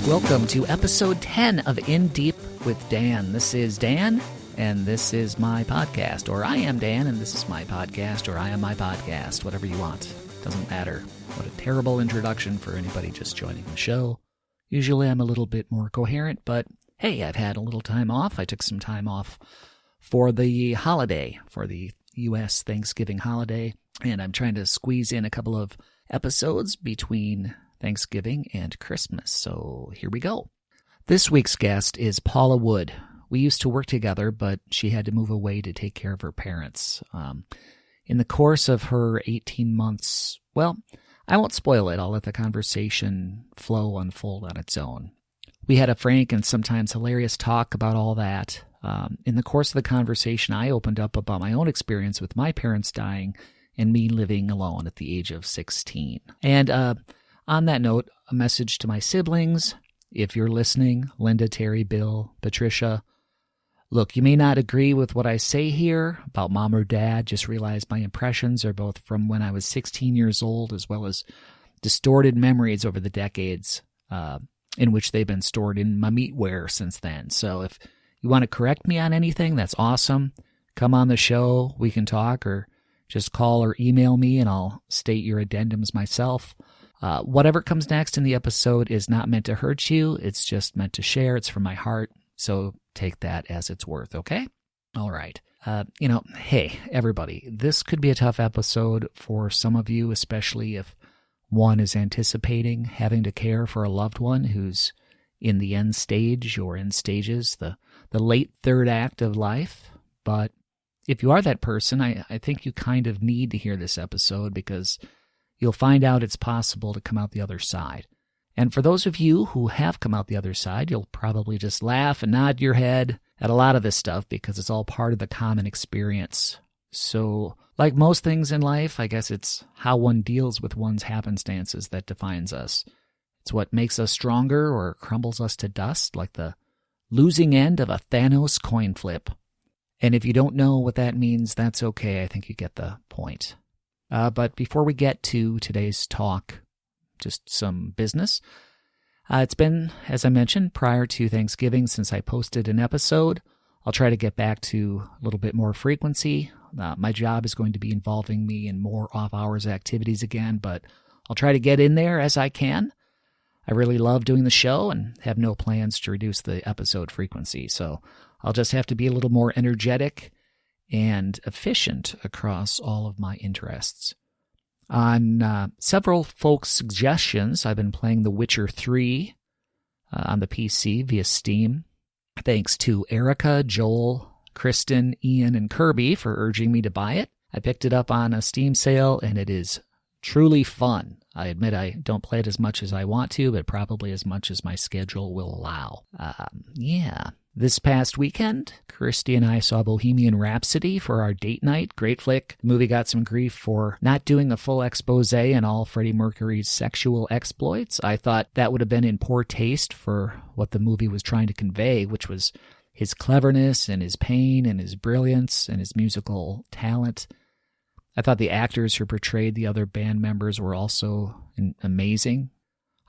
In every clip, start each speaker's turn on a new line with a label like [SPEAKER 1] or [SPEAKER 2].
[SPEAKER 1] Welcome to episode 10 of In Deep with Dan. This is Dan, and this is my podcast. Or I am Dan, and this is my podcast, or I am my podcast. Whatever you want. Doesn't matter. What a terrible introduction for anybody just joining the show. Usually I'm a little bit more coherent, but hey, I've had a little time off. I took some time off for the holiday, for the U.S. Thanksgiving holiday, and I'm trying to squeeze in a couple of episodes between Thanksgiving and Christmas, so here we go. This week's guest is Paula Wood. We used to work together, but she had to move away to take care of her parents. In the course of her 18 months, well, I won't spoil it. I'll let the conversation unfold on its own. We had a frank and sometimes hilarious talk about all that. In the course of the conversation, I opened up about my own experience with my parents dying and me living alone at the age of 16. And on that note, a message to my siblings. If you're listening, Linda, Terry, Bill, Patricia, look, you may not agree with what I say here about mom or dad. Just realize my impressions are both from when I was 16 years old as well as distorted memories over the decades in which they've been stored in my meatware since then. So if you want to correct me on anything, that's awesome. Come on the show. We can talk, or just call or email me and I'll state your addendums myself. Whatever comes next in the episode is not meant to hurt you. It's just meant to share. It's from my heart. So take that as it's worth, okay? All right. Hey, everybody, this could be a tough episode for some of you, especially if one is anticipating having to care for a loved one who's in the end stage or in stages, the late third act of life. But if you are that person, I think you kind of need to hear this episode because you'll find out it's possible to come out the other side. And for those of you who have come out the other side, you'll probably just laugh and nod your head at a lot of this stuff because it's all part of the common experience. So, like most things in life, I guess it's how one deals with one's happenstances that defines us. It's what makes us stronger or crumbles us to dust, like the losing end of a Thanos coin flip. And if you don't know what that means, that's okay. I think you get the point. But before we get to today's talk, just some business. It's been, as I mentioned, prior to Thanksgiving since I posted an episode. I'll try to get back to a little bit more frequency. My job is going to be involving me in more off-hours activities again, but I'll try to get in there as I can. I really love doing the show and have no plans to reduce the episode frequency, so I'll just have to be a little more energetic and efficient across all of my interests. On several folks' suggestions, I've been playing The Witcher 3 on the PC via Steam. Thanks to Erica, Joel, Kristen, Ian, and Kirby for urging me to buy it. I picked it up on a Steam sale, and it is truly fun. I admit I don't play it as much as I want to, but probably as much as my schedule will allow. This past weekend, Christy and I saw Bohemian Rhapsody for our date night. Great flick. The movie got some grief for not doing a full expose on all Freddie Mercury's sexual exploits. I thought that would have been in poor taste for what the movie was trying to convey, which was his cleverness and his pain and his brilliance and his musical talent. I thought the actors who portrayed the other band members were also amazing.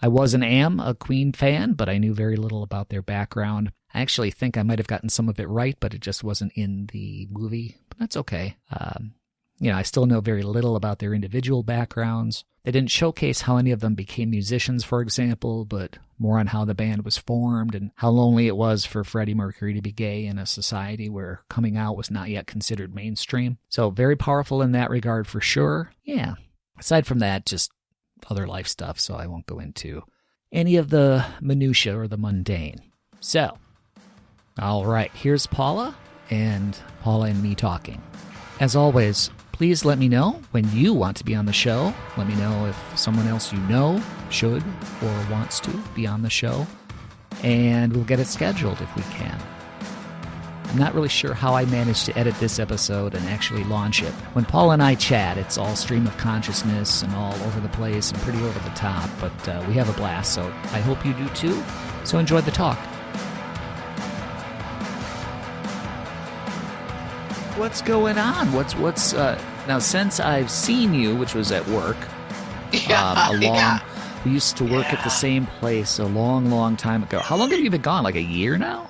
[SPEAKER 1] I was and am a Queen fan, but I knew very little about their background. I actually think I might have gotten some of it right, but it just wasn't in the movie. But that's okay. I still know very little about their individual backgrounds. They didn't showcase how any of them became musicians, for example, but more on how the band was formed and how lonely it was for Freddie Mercury to be gay in a society where coming out was not yet considered mainstream. So very powerful in that regard for sure. Yeah. Aside from that, just other life stuff, so I won't go into any of the minutia or the mundane. So, all right, here's Paula and me talking. As always, please let me know when you want to be on the show. Let me know if someone else you know should or wants to be on the show, and we'll get it scheduled if we can. I'm not really sure how I managed to edit this episode and actually launch it. When Paul and I chat, it's all stream of consciousness and all over the place and pretty over the top, but we have a blast, so I hope you do too. So enjoy the talk. What's going on? Now since I've seen you, which was at work, We used to work at the same place a long, long time ago. How long have you been gone? Like a year now?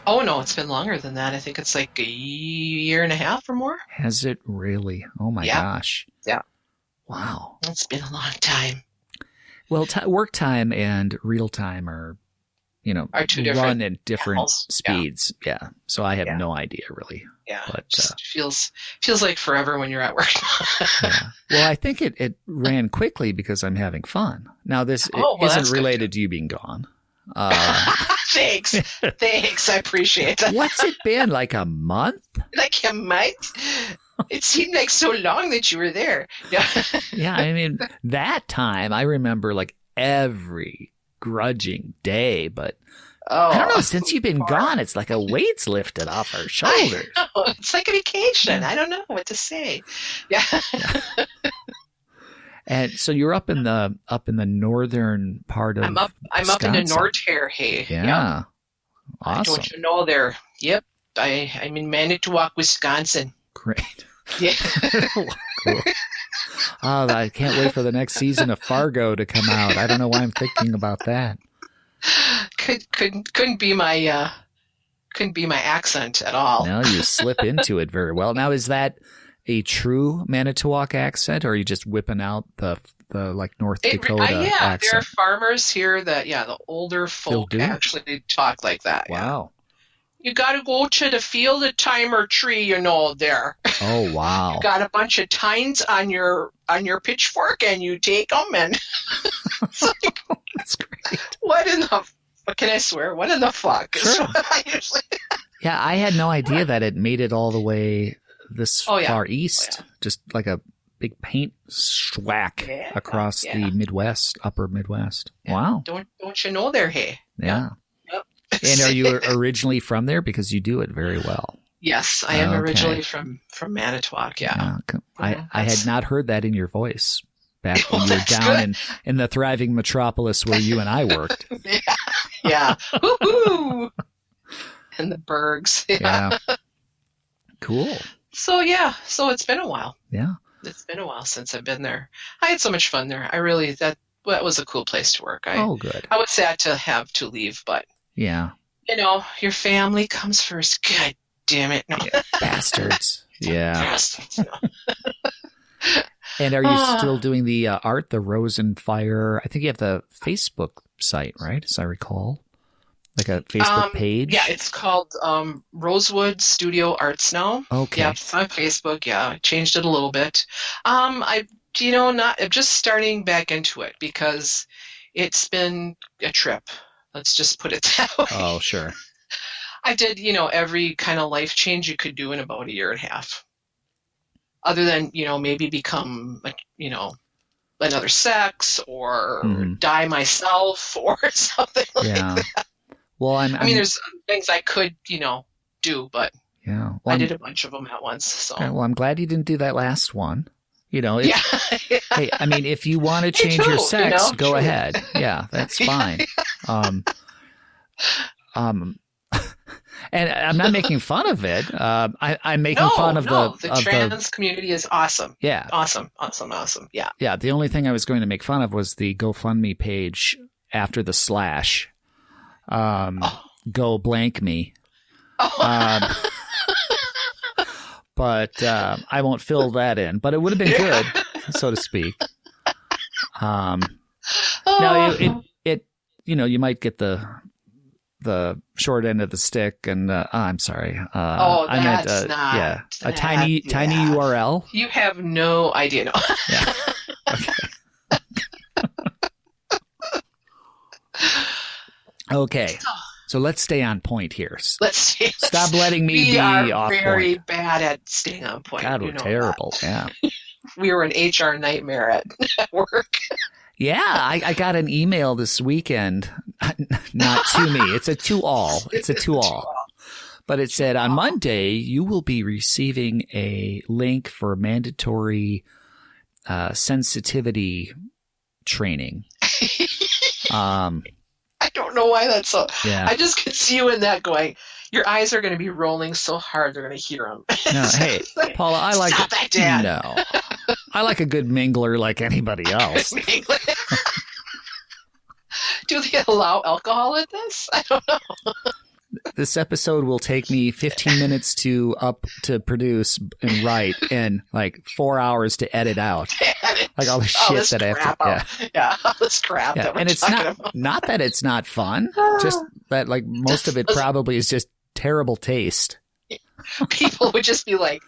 [SPEAKER 2] Oh, no, it's been longer than that. I think it's like a year and a half or more.
[SPEAKER 1] Has it really? Oh, my gosh.
[SPEAKER 2] Yeah.
[SPEAKER 1] Wow.
[SPEAKER 2] It's been a long time.
[SPEAKER 1] Well, work time and real time are
[SPEAKER 2] two different
[SPEAKER 1] run at different
[SPEAKER 2] animals.
[SPEAKER 1] speeds. Yeah. So I have no idea, really.
[SPEAKER 2] Yeah.
[SPEAKER 1] But
[SPEAKER 2] just feels like forever when you're at work.
[SPEAKER 1] Yeah. Well, I think it ran quickly because I'm having fun. Now, this isn't related to you being gone.
[SPEAKER 2] Thanks. I appreciate that.
[SPEAKER 1] What's it been, like a month?
[SPEAKER 2] Like a month? It seemed like so long that you were there. Yeah.
[SPEAKER 1] Yeah, I mean, that time I remember like every grudging day, but I don't know, since you've been gone, it's like a weight's lifted off our shoulders.
[SPEAKER 2] It's like a vacation. I don't know what to say. Yeah.
[SPEAKER 1] And so you're up in the northern part of
[SPEAKER 2] I'm up in the North here.
[SPEAKER 1] Yeah. Awesome.
[SPEAKER 2] Don't you know there? Yep. I'm in Manitowoc, Wisconsin.
[SPEAKER 1] Great.
[SPEAKER 2] Yeah.
[SPEAKER 1] Cool. Oh, I can't wait for the next season of Fargo to come out. I don't know why I'm thinking about that.
[SPEAKER 2] Couldn't be my accent at all.
[SPEAKER 1] No, you slip into it very well. Now, is that a true Manitowoc accent, or are you just whipping out the like North Dakota accent?
[SPEAKER 2] There are farmers here that the older folk actually talk like that.
[SPEAKER 1] Wow.
[SPEAKER 2] You got to go to the field of timer tree, there.
[SPEAKER 1] Oh, wow.
[SPEAKER 2] You got a bunch of tines on your pitchfork, and you take them, and it's like,
[SPEAKER 1] that's great.
[SPEAKER 2] What can I swear? What in the fuck?
[SPEAKER 1] Sure.
[SPEAKER 2] Is what I usually...
[SPEAKER 1] Yeah, I had no idea that it made it all the way this far east. Just like a big paint swack across the Midwest, upper Midwest.
[SPEAKER 2] Yeah.
[SPEAKER 1] Wow.
[SPEAKER 2] Don't you know they're hey?
[SPEAKER 1] Yeah. And are you originally from there? Because you do it very well.
[SPEAKER 2] Yes, I am originally from Manitowoc, yeah.
[SPEAKER 1] I had not heard that in your voice back when you were down in the thriving metropolis where you and I worked.
[SPEAKER 2] Yeah. Woo-hoo! In the Bergs.
[SPEAKER 1] Yeah. Cool.
[SPEAKER 2] So, it's been a while.
[SPEAKER 1] Yeah.
[SPEAKER 2] It's been a while since I've been there. I had so much fun there. That was a cool place to work.
[SPEAKER 1] Good.
[SPEAKER 2] I was sad to have to leave, but
[SPEAKER 1] yeah.
[SPEAKER 2] Your family comes first. God damn it. No.
[SPEAKER 1] Yeah, bastards. Yeah.
[SPEAKER 2] Bastards. No.
[SPEAKER 1] And are you still doing the art, the Rose and Fire? I think you have the Facebook site, right? As I recall. Like a Facebook page?
[SPEAKER 2] Yeah, it's called Rosewood Studio Arts now.
[SPEAKER 1] Okay.
[SPEAKER 2] Yeah, it's on Facebook. Yeah, I changed it a little bit. I'm just starting back into it because it's been a trip. Let's just put it that way.
[SPEAKER 1] Oh, sure.
[SPEAKER 2] I did, every kind of life change you could do in about a year and a half. Other than, maybe become, another sex or die myself or something like that.
[SPEAKER 1] Well, I mean,
[SPEAKER 2] there's things I could, do, but
[SPEAKER 1] well,
[SPEAKER 2] I did a bunch of them at once. So.
[SPEAKER 1] Well, I'm glad you didn't do that last one. Hey, I mean, if you want to change your sex, go ahead. Yeah, that's fine. And I'm not making fun of it. I'm making fun of
[SPEAKER 2] the trans community is awesome.
[SPEAKER 1] Yeah.
[SPEAKER 2] Awesome. Yeah.
[SPEAKER 1] Yeah. The only thing I was going to make fun of was the GoFundMe page after the slash. Go blank me. But I won't fill that in. But it would have been good, so to speak. Now it you might get the short end of the stick, and I'm sorry. I meant a tiny URL.
[SPEAKER 2] You have no idea. No.
[SPEAKER 1] Yeah. Okay. Okay. So let's stay on point here. Stop letting me be off point.
[SPEAKER 2] We are very bad at staying on point.
[SPEAKER 1] God, we're terrible. Yeah.
[SPEAKER 2] We were an HR nightmare at work.
[SPEAKER 1] Yeah, I got an email this weekend, not to me. It's a to all. It's a to all. But it said, on Monday, you will be receiving a link for mandatory sensitivity training.
[SPEAKER 2] I don't know why that's so.
[SPEAKER 1] Yeah.
[SPEAKER 2] I just could see you in that going, your eyes are going to be rolling so hard they're going to hear them.
[SPEAKER 1] No, hey, Paula, I like
[SPEAKER 2] Stop that, Dad.
[SPEAKER 1] No. I like a good mingler like anybody else.
[SPEAKER 2] do they allow alcohol in this? I don't know.
[SPEAKER 1] This episode will take me 15 minutes to produce and write, and like 4 hours to edit out. Like all the shit that I have to.
[SPEAKER 2] Yeah, all this crap.
[SPEAKER 1] Yeah.
[SPEAKER 2] That we're
[SPEAKER 1] and it's not that it's not fun, just that like most of it probably is just terrible taste.
[SPEAKER 2] People would just be like,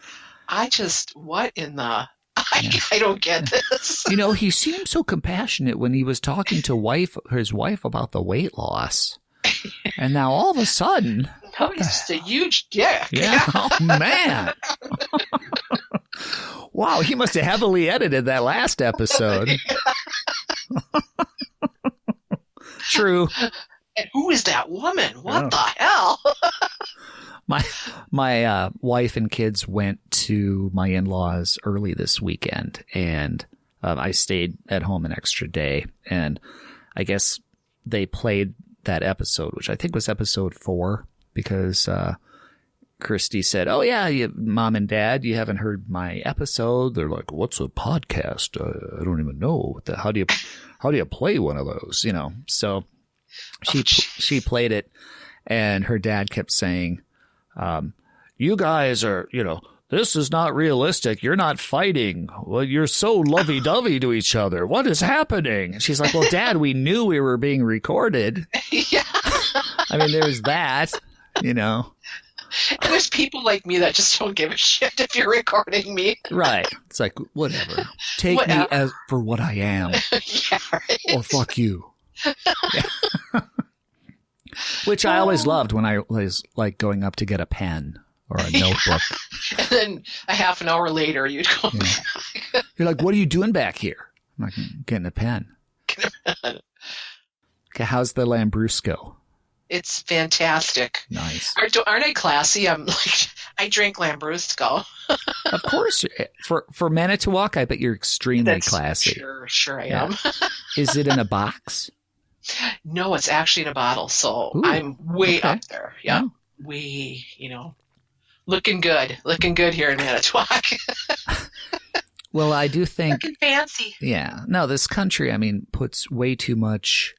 [SPEAKER 2] what in the. I don't get this.
[SPEAKER 1] You know, he seemed so compassionate when he was talking to his wife about the weight loss. And now all of a sudden.
[SPEAKER 2] No, he's just a huge dick.
[SPEAKER 1] Yeah. Oh, man. Wow, he must have heavily edited that last episode. True.
[SPEAKER 2] And who is that woman? What the hell?
[SPEAKER 1] My wife and kids went to my in-laws early this weekend, and I stayed at home an extra day. And I guess they played that episode, which I think was episode 4, because Christy said, "Oh yeah, Mom and Dad, you haven't heard my episode." They're like, "What's a podcast? I don't even know. How do you play one of those?" You know. So she played it, and her dad kept saying, "You guys are, this is not realistic. You're not fighting. Well, you're so lovey-dovey to each other. What is happening?" And she's like, "Well, Dad, we knew we were being recorded."
[SPEAKER 2] Yeah.
[SPEAKER 1] I mean, there's that,
[SPEAKER 2] And there's people like me that just don't give a shit if you're recording me.
[SPEAKER 1] Right. It's like, whatever. Take me as for what I am.
[SPEAKER 2] Yeah, right.
[SPEAKER 1] Or fuck you. Yeah. Which I always loved when I was like going up to get a pen or a notebook.
[SPEAKER 2] And then a half an hour later, you'd go back.
[SPEAKER 1] You're like, "What are you doing back here?" I'm like, "Getting a pen." Okay, how's the Lambrusco?
[SPEAKER 2] It's fantastic.
[SPEAKER 1] Nice.
[SPEAKER 2] Aren't I classy? I'm like, I drink Lambrusco.
[SPEAKER 1] Of course. For Manitowoc, I bet you're extremely classy.
[SPEAKER 2] Sure I am.
[SPEAKER 1] Is it in a box?
[SPEAKER 2] No, it's actually in a bottle. So I'm way up there. Yeah. Oh. Way, looking good. Looking good here in Manitowoc.
[SPEAKER 1] Well, I do think.
[SPEAKER 2] Looking fancy.
[SPEAKER 1] Yeah. No, this country, puts way too much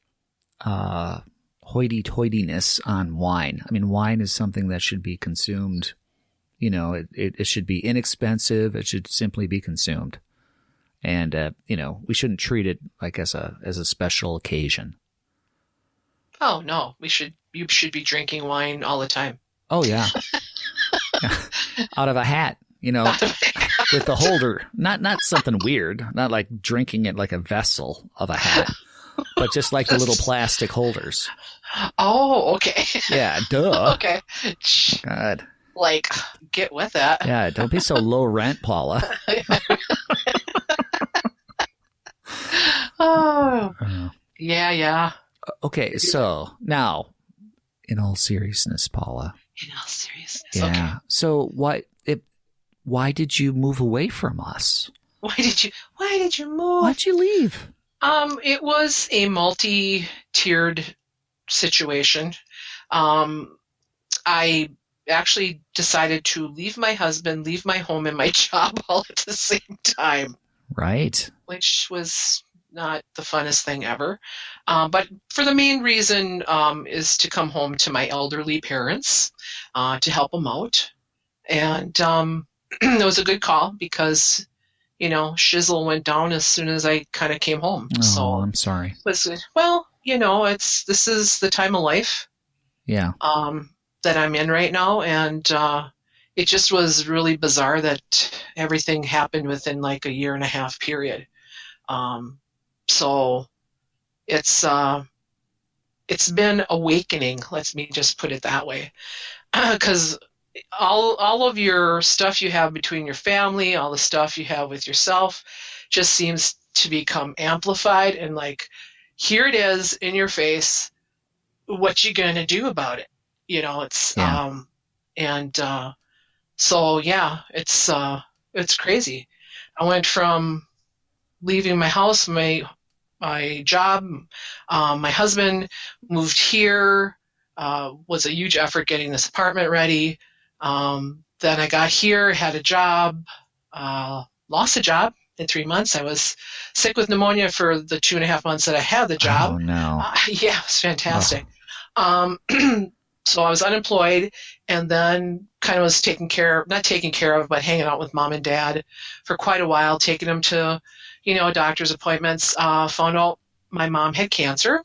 [SPEAKER 1] hoity-toityness on wine. Wine is something that should be consumed. It should be inexpensive. It should simply be consumed. And, we shouldn't treat it like as a special occasion.
[SPEAKER 2] Oh, no. You should be drinking wine all the time.
[SPEAKER 1] Oh, yeah. Out of a hat, with the holder. Not something weird. Not like drinking it like a vessel of a hat, but just like the little plastic holders.
[SPEAKER 2] Oh, okay.
[SPEAKER 1] Yeah, duh.
[SPEAKER 2] Okay.
[SPEAKER 1] God.
[SPEAKER 2] Like, get with that.
[SPEAKER 1] Yeah, don't be so low rent, Paula.
[SPEAKER 2] Oh. Yeah.
[SPEAKER 1] Okay, so now, in all seriousness, Paula.
[SPEAKER 2] In all seriousness.
[SPEAKER 1] Yeah.
[SPEAKER 2] Okay.
[SPEAKER 1] So why did you move away from us?
[SPEAKER 2] Why did you move?
[SPEAKER 1] Why'd you leave?
[SPEAKER 2] It was a multi-tiered situation. I actually decided to leave my husband, leave my home and my job all at the same time.
[SPEAKER 1] Right.
[SPEAKER 2] Which was not the funnest thing ever. But for the main reason is to come home to my elderly parents to help them out. And it was a good call because, shizzle went down as soon as I kind of came home.
[SPEAKER 1] Oh,
[SPEAKER 2] so
[SPEAKER 1] I'm sorry.
[SPEAKER 2] Well, this is the time of life.
[SPEAKER 1] Yeah.
[SPEAKER 2] That I'm in right now. And it just was really bizarre that everything happened within like a 1.5 year period. So it's been awakening. Let me just put it that way. Because all of your stuff you have between your family, all the stuff you have with yourself just seems to become amplified and like, here it is in your face. What you going to do about it? So yeah, it's crazy. I went from leaving my house, my job, my husband moved here, was a huge effort getting this apartment ready. Then I got here, had a job, lost a job in 3 months. I was sick with pneumonia for the 2.5 months that I had the job.
[SPEAKER 1] Oh, no.
[SPEAKER 2] Yeah, it was fantastic. Oh. So I was unemployed, and then kind of was not taken care of, but hanging out with mom and dad for quite a while, taking them to, doctor's appointments. Found out my mom had cancer,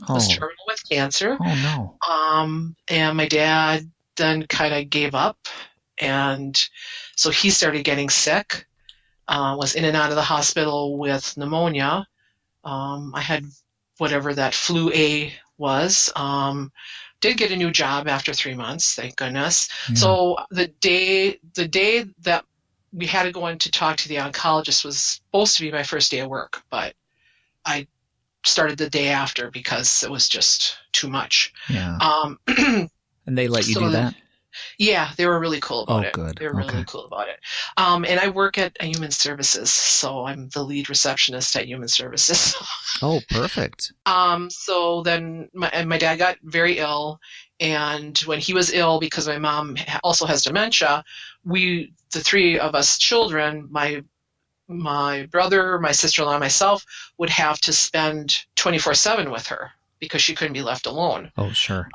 [SPEAKER 2] was terminal with cancer.
[SPEAKER 1] Oh, no.
[SPEAKER 2] And my dad then kind of gave up, and so he started getting sick, was in and out of the hospital with pneumonia. I had whatever that flu A was. Did get a new job after 3 months, thank goodness. Yeah. So the day that we had to go in to talk to the oncologist was supposed to be my first day of work, but I started the day after because it was just too much.
[SPEAKER 1] Yeah. And they let you do that?
[SPEAKER 2] Yeah, they were really cool about it.
[SPEAKER 1] Oh, good.
[SPEAKER 2] They were really cool about it. And I work at Human Services, so I'm the lead receptionist at Human Services.
[SPEAKER 1] Oh, perfect.
[SPEAKER 2] So then my dad got very ill, and when he was ill, because my mom also has dementia, the three of us children, my brother, my sister-in-law, and myself, would have to spend 24/7 with her because she couldn't be left alone.
[SPEAKER 1] Oh, sure.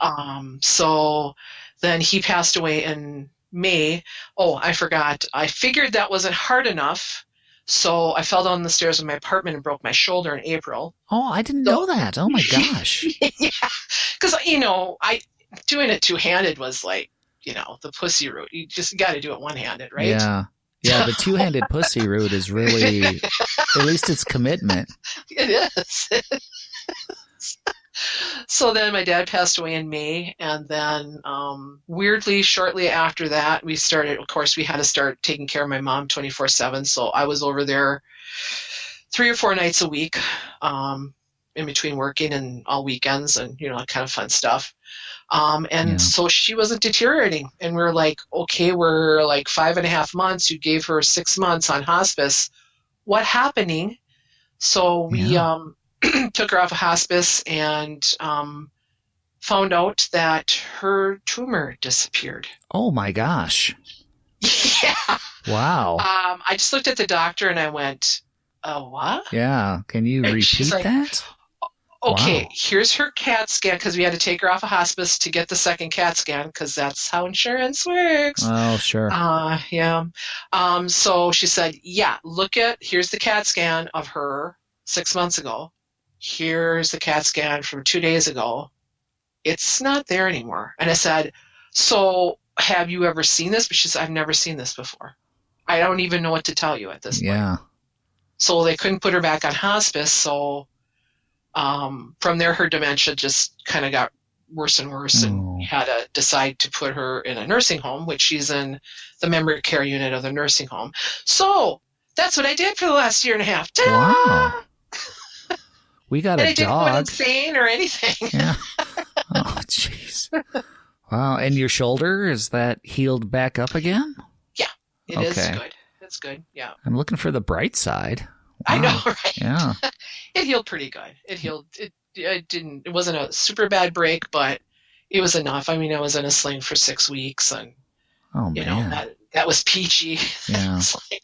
[SPEAKER 2] So then he passed away in May. Oh, I forgot. I figured that wasn't hard enough, so I fell down the stairs of my apartment and broke my shoulder in April.
[SPEAKER 1] Oh, I didn't know that. Oh, my gosh.
[SPEAKER 2] Yeah, because, doing it two-handed was like, the pussy route. You just got to do it one-handed, right?
[SPEAKER 1] Yeah. Yeah, the two-handed pussy route is really, at least it's commitment.
[SPEAKER 2] It is. So then my dad passed away in May, and then weirdly, shortly after that, we had to start taking care of my mom 24/7. So I was over there 3 or 4 nights a week, in between working and all weekends, and kind of fun stuff. So she wasn't deteriorating, and we're like, okay, we're like 5.5 months. You gave her 6 months on hospice. What happening? So we took her off of hospice and found out that her tumor disappeared.
[SPEAKER 1] Oh my gosh.
[SPEAKER 2] Yeah.
[SPEAKER 1] Wow.
[SPEAKER 2] I just looked at the doctor and I went, what?
[SPEAKER 1] Yeah. Can you repeat that?
[SPEAKER 2] Okay,
[SPEAKER 1] wow.
[SPEAKER 2] Here's her CAT scan, because we had to take her off of hospice to get the second CAT scan, because that's how insurance works.
[SPEAKER 1] Oh, sure.
[SPEAKER 2] Yeah. So she said, here's the CAT scan of her 6 months ago. Here's the CAT scan from 2 days ago. It's not there anymore. And I said, so have you ever seen this? But she said, I've never seen this before. I don't even know what to tell you at this point.
[SPEAKER 1] Yeah.
[SPEAKER 2] So they couldn't put her back on hospice. So from there, her dementia just kind of got worse and worse, and had to decide to put her in a nursing home, which she's in the memory care unit of the nursing home. So that's what I did for the last 1.5 years. Ta-da!
[SPEAKER 1] Wow. We got a dog. I didn't go
[SPEAKER 2] insane or anything.
[SPEAKER 1] Yeah. Oh, jeez. Wow. And your shoulder, is that healed back up again?
[SPEAKER 2] Yeah, it is good. It's good. Yeah.
[SPEAKER 1] I'm looking for the bright side. Wow.
[SPEAKER 2] I know, right?
[SPEAKER 1] Yeah.
[SPEAKER 2] It healed pretty good. It wasn't a super bad break, but it was enough. I mean, I was in a sling for 6 weeks, and that was peachy.
[SPEAKER 1] Yeah.
[SPEAKER 2] It's like,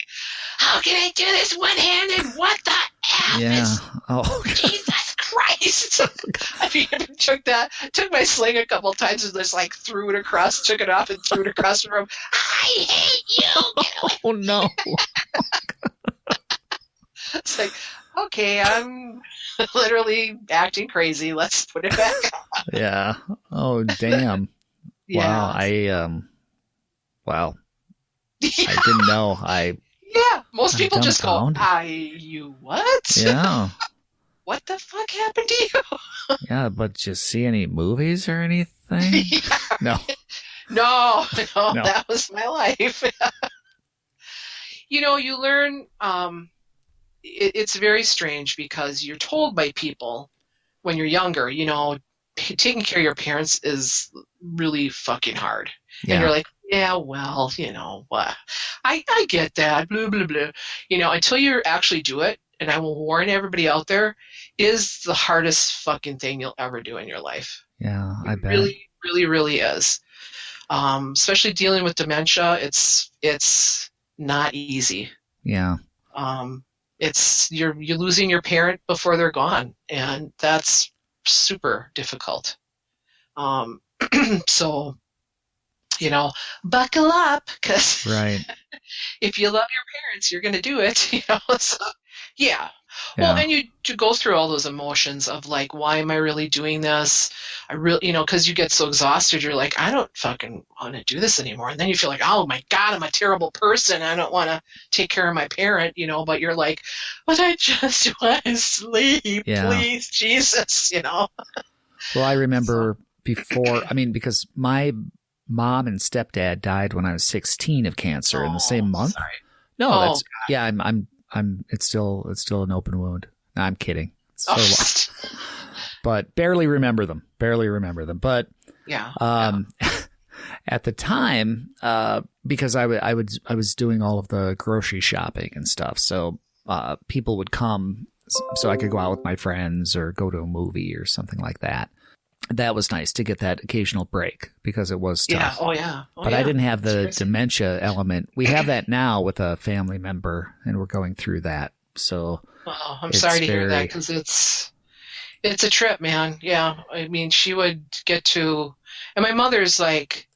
[SPEAKER 2] how can I do this one-handed? What the F?
[SPEAKER 1] Yeah. Oh,
[SPEAKER 2] Jesus Christ. I mean, I took my sling a couple times and just like threw it across, took it off and threw it across the room. I hate you.
[SPEAKER 1] Oh, no.
[SPEAKER 2] It's like, okay, I'm literally acting crazy. Let's put it back on.
[SPEAKER 1] Yeah. Oh, damn.
[SPEAKER 2] Yeah.
[SPEAKER 1] Wow. Wow. Yeah. I didn't know.
[SPEAKER 2] Most people just go, you what?
[SPEAKER 1] Yeah.
[SPEAKER 2] What the fuck happened to you?
[SPEAKER 1] Yeah, but did you see any movies or anything?
[SPEAKER 2] Yeah. No, that was my life. You learn, it's very strange, because you're told by people when you're younger, taking care of your parents is really fucking hard. Yeah. And you're like, yeah, well, what? I get that, blah, blah, blah. Until you actually do it, and I will warn everybody out there, is the hardest fucking thing you'll ever do in your life.
[SPEAKER 1] Yeah, I bet.
[SPEAKER 2] It really, really, really is. Especially dealing with dementia, it's not easy.
[SPEAKER 1] Yeah.
[SPEAKER 2] you're losing your parent before they're gone, and that's super difficult. So, buckle up, because
[SPEAKER 1] Right.
[SPEAKER 2] if you love your parents, you're going to do it, So, yeah.
[SPEAKER 1] Yeah.
[SPEAKER 2] Well, and you go through all those emotions of like, why am I really doing this? I really, because you get so exhausted, you're like, I don't fucking want to do this anymore. And then you feel like, oh my God, I'm a terrible person. I don't want to take care of my parent, but you're like, but I just want to sleep, please, Jesus,
[SPEAKER 1] Well, I remember because my mom and stepdad died when I was 16 of cancer in the same month.
[SPEAKER 2] Sorry.
[SPEAKER 1] No,
[SPEAKER 2] God.
[SPEAKER 1] yeah, it's still an open wound. No, I'm kidding. It's so long. But barely remember them. But at the time, because I was doing all of the grocery shopping and stuff, so people would come so I could go out with my friends or go to a movie or something like that. That was nice to get that occasional break because it was tough. But I didn't have the dementia element. We have that now with a family member, and we're going through that. So
[SPEAKER 2] I'm sorry to hear that, because it's a trip, man. Yeah, I mean, she would get to, and my mother's like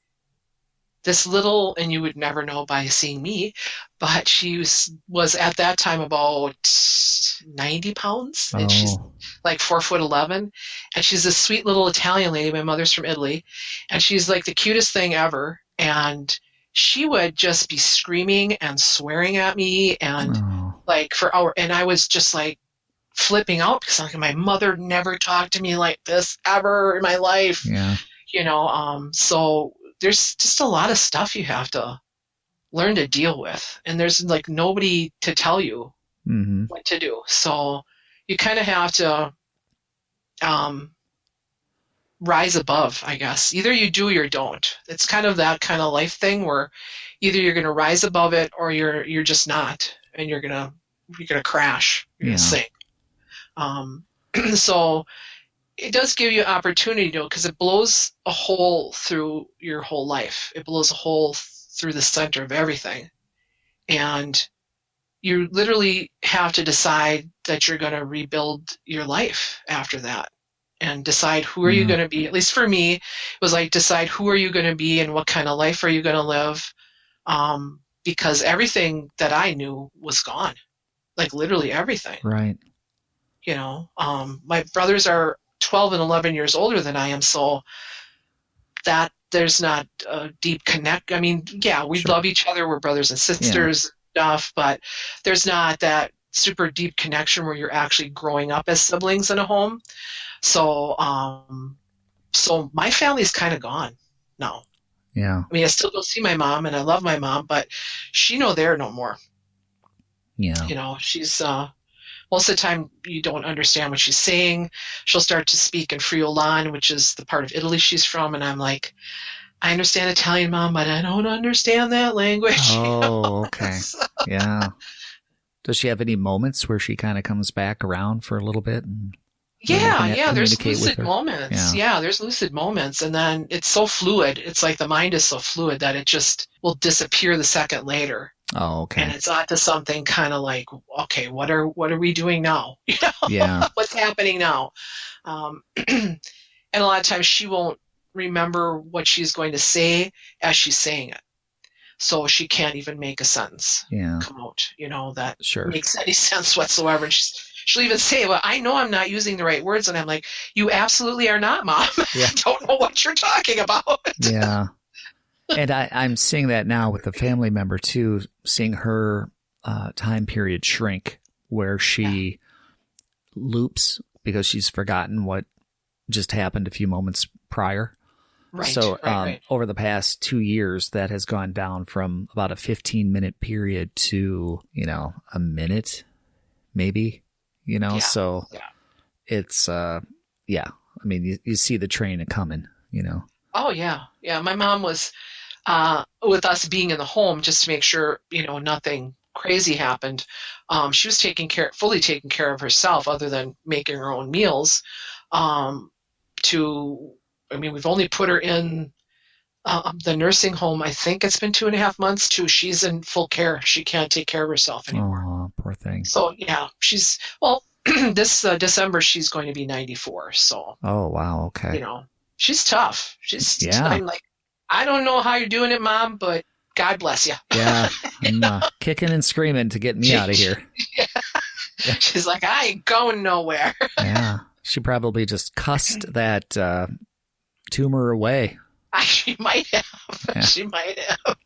[SPEAKER 2] this little, and you would never know by seeing me, but she was at that time about 90 pounds, and she's like 4'11", and she's a sweet little Italian lady. My mother's from Italy, and she's like the cutest thing ever. And she would just be screaming and swearing at me, and like for hours. And I was just like flipping out because like, my mother never talked to me like this ever in my life.
[SPEAKER 1] Yeah.
[SPEAKER 2] So there's just a lot of stuff you have to learn to deal with, and there's like nobody to tell you what to do. So you kind of have to rise above, I guess. Either you do or you don't. It's kind of that kind of life thing where either you're going to rise above it or you're just not, and you're gonna crash. You're gonna sink. So it does give you opportunity, because it blows a hole through your whole life. It blows a hole through the center of everything, and you literally have to decide that you're going to rebuild your life after that, and decide who are you going to be. At least for me, it was like, decide who are you going to be and what kind of life are you going to live, because everything that I knew was gone, like literally everything.
[SPEAKER 1] Right.
[SPEAKER 2] My brothers are 12 and 11 years older than I am, so that there's not a deep connect. I mean, yeah, we love each other. We're brothers and sisters, stuff, but there's not that super deep connection where you're actually growing up as siblings in a home. So, so my family's kind of gone now.
[SPEAKER 1] Yeah.
[SPEAKER 2] I mean, I still go see my mom, and I love my mom, but she's no there no more.
[SPEAKER 1] Yeah.
[SPEAKER 2] She's, most of the time you don't understand what she's saying. She'll start to speak in Friulan, which is the part of Italy she's from, and I'm like, I understand Italian, Mom, but I don't understand that language.
[SPEAKER 1] Oh, okay. Yeah. Does she have any moments where she kind of comes back around for a little bit?
[SPEAKER 2] Yeah, there's lucid moments. Yeah, there's lucid moments, and then it's so fluid. It's like the mind is so fluid that it just will disappear the second later.
[SPEAKER 1] Oh, okay.
[SPEAKER 2] And it's onto something kind of like, okay, what are we doing now?
[SPEAKER 1] Yeah.
[SPEAKER 2] What's happening now? And a lot of times she won't remember what she's going to say as she's saying it, so she can't even make a sentence come out, that makes any sense whatsoever. And she'll even say, well, I know I'm not using the right words. And I'm like, you absolutely are not, Mom. I don't know what you're talking about.
[SPEAKER 1] Yeah. And I'm seeing that now with a family member too, seeing her time period shrink, where she loops because she's forgotten what just happened a few moments prior.
[SPEAKER 2] Right.
[SPEAKER 1] So over the past 2 years, that has gone down from about a 15-minute period to, a minute, maybe, so it's, I mean, you see the train coming,
[SPEAKER 2] Oh, yeah. Yeah. My mom was, with us being in the home, just to make sure, nothing crazy happened. She was fully taking care of herself, other than making her own meals. We've only put her in the nursing home. I think it's been 2.5 months she's in full care. She can't take care of herself anymore.
[SPEAKER 1] Oh, poor thing.
[SPEAKER 2] So yeah, this December she's going to be 94. So.
[SPEAKER 1] Oh, wow. Okay.
[SPEAKER 2] You know, she's tough.
[SPEAKER 1] Yeah.
[SPEAKER 2] I'm like, I don't know how you're doing it, Mom, but God bless you.
[SPEAKER 1] Yeah. I'm kicking and screaming to get me out of here.
[SPEAKER 2] Yeah. She's like, I ain't going nowhere.
[SPEAKER 1] Yeah. She probably just cussed that tumor away.
[SPEAKER 2] She might have. Yeah. She might have.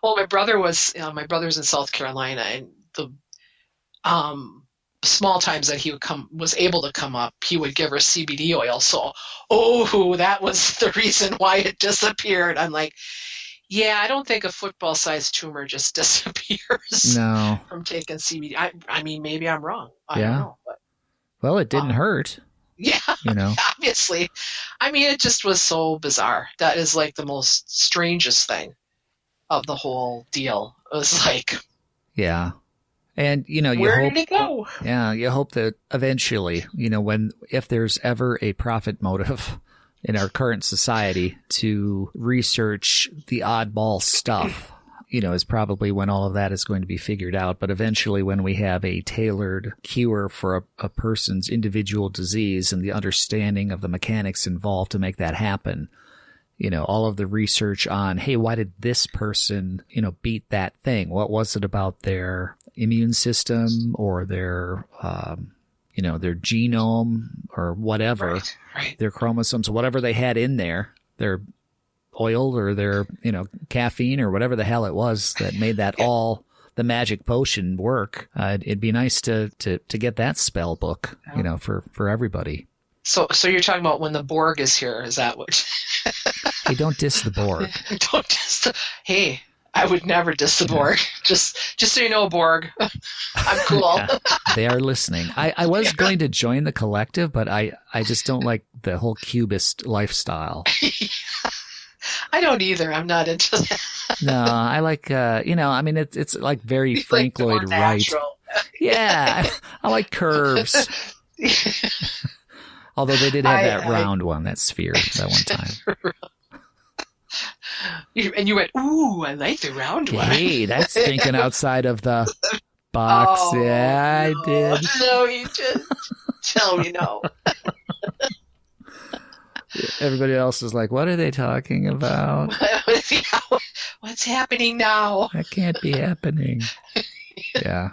[SPEAKER 2] Well, my brother's in South Carolina, and the small times that he was able to come up, he would give her CBD oil. So, that was the reason why it disappeared. I'm like, yeah, I don't think a football-sized tumor just disappears from taking CBD. I mean, maybe I'm wrong. I don't know. But,
[SPEAKER 1] well, it didn't hurt.
[SPEAKER 2] Yeah, obviously. I mean, it just was so bizarre. That is like the most strangest thing of the whole deal. It was like,
[SPEAKER 1] yeah. And,
[SPEAKER 2] where did it go?
[SPEAKER 1] Yeah, you hope that eventually, if there's ever a profit motive in our current society to research the oddball stuff, is probably when all of that is going to be figured out. But eventually when we have a tailored cure for a person's individual disease and the understanding of the mechanics involved to make that happen, all of the research on, hey, why did this person, beat that thing? What was it about their immune system or their genome or whatever,
[SPEAKER 2] right.
[SPEAKER 1] Their chromosomes, whatever they had in there, their oil or their, caffeine or whatever the hell it was that made that all the magic potion work. It'd be nice to get that spell book, for everybody.
[SPEAKER 2] So you're talking about when the Borg is here? Is that what?
[SPEAKER 1] Hey, don't diss the Borg.
[SPEAKER 2] Don't diss Hey, I would never diss the Borg. Just so you know, Borg, I'm cool.
[SPEAKER 1] Yeah, they are listening. I was going to join the collective, but I just don't like the whole cubist lifestyle.
[SPEAKER 2] I don't either. I'm not into that.
[SPEAKER 1] No, I like, I mean, it's like very Frank Lloyd Wright. Yeah, I like curves. Although they did have that round one, that sphere, that one time.
[SPEAKER 2] And you went, ooh, I like the round one.
[SPEAKER 1] Hey, that's thinking outside of the box.
[SPEAKER 2] Oh,
[SPEAKER 1] yeah, I did.
[SPEAKER 2] No, you just tell me no.
[SPEAKER 1] Everybody else is like, what are they talking about?
[SPEAKER 2] What's happening now?
[SPEAKER 1] That can't be happening. Yeah.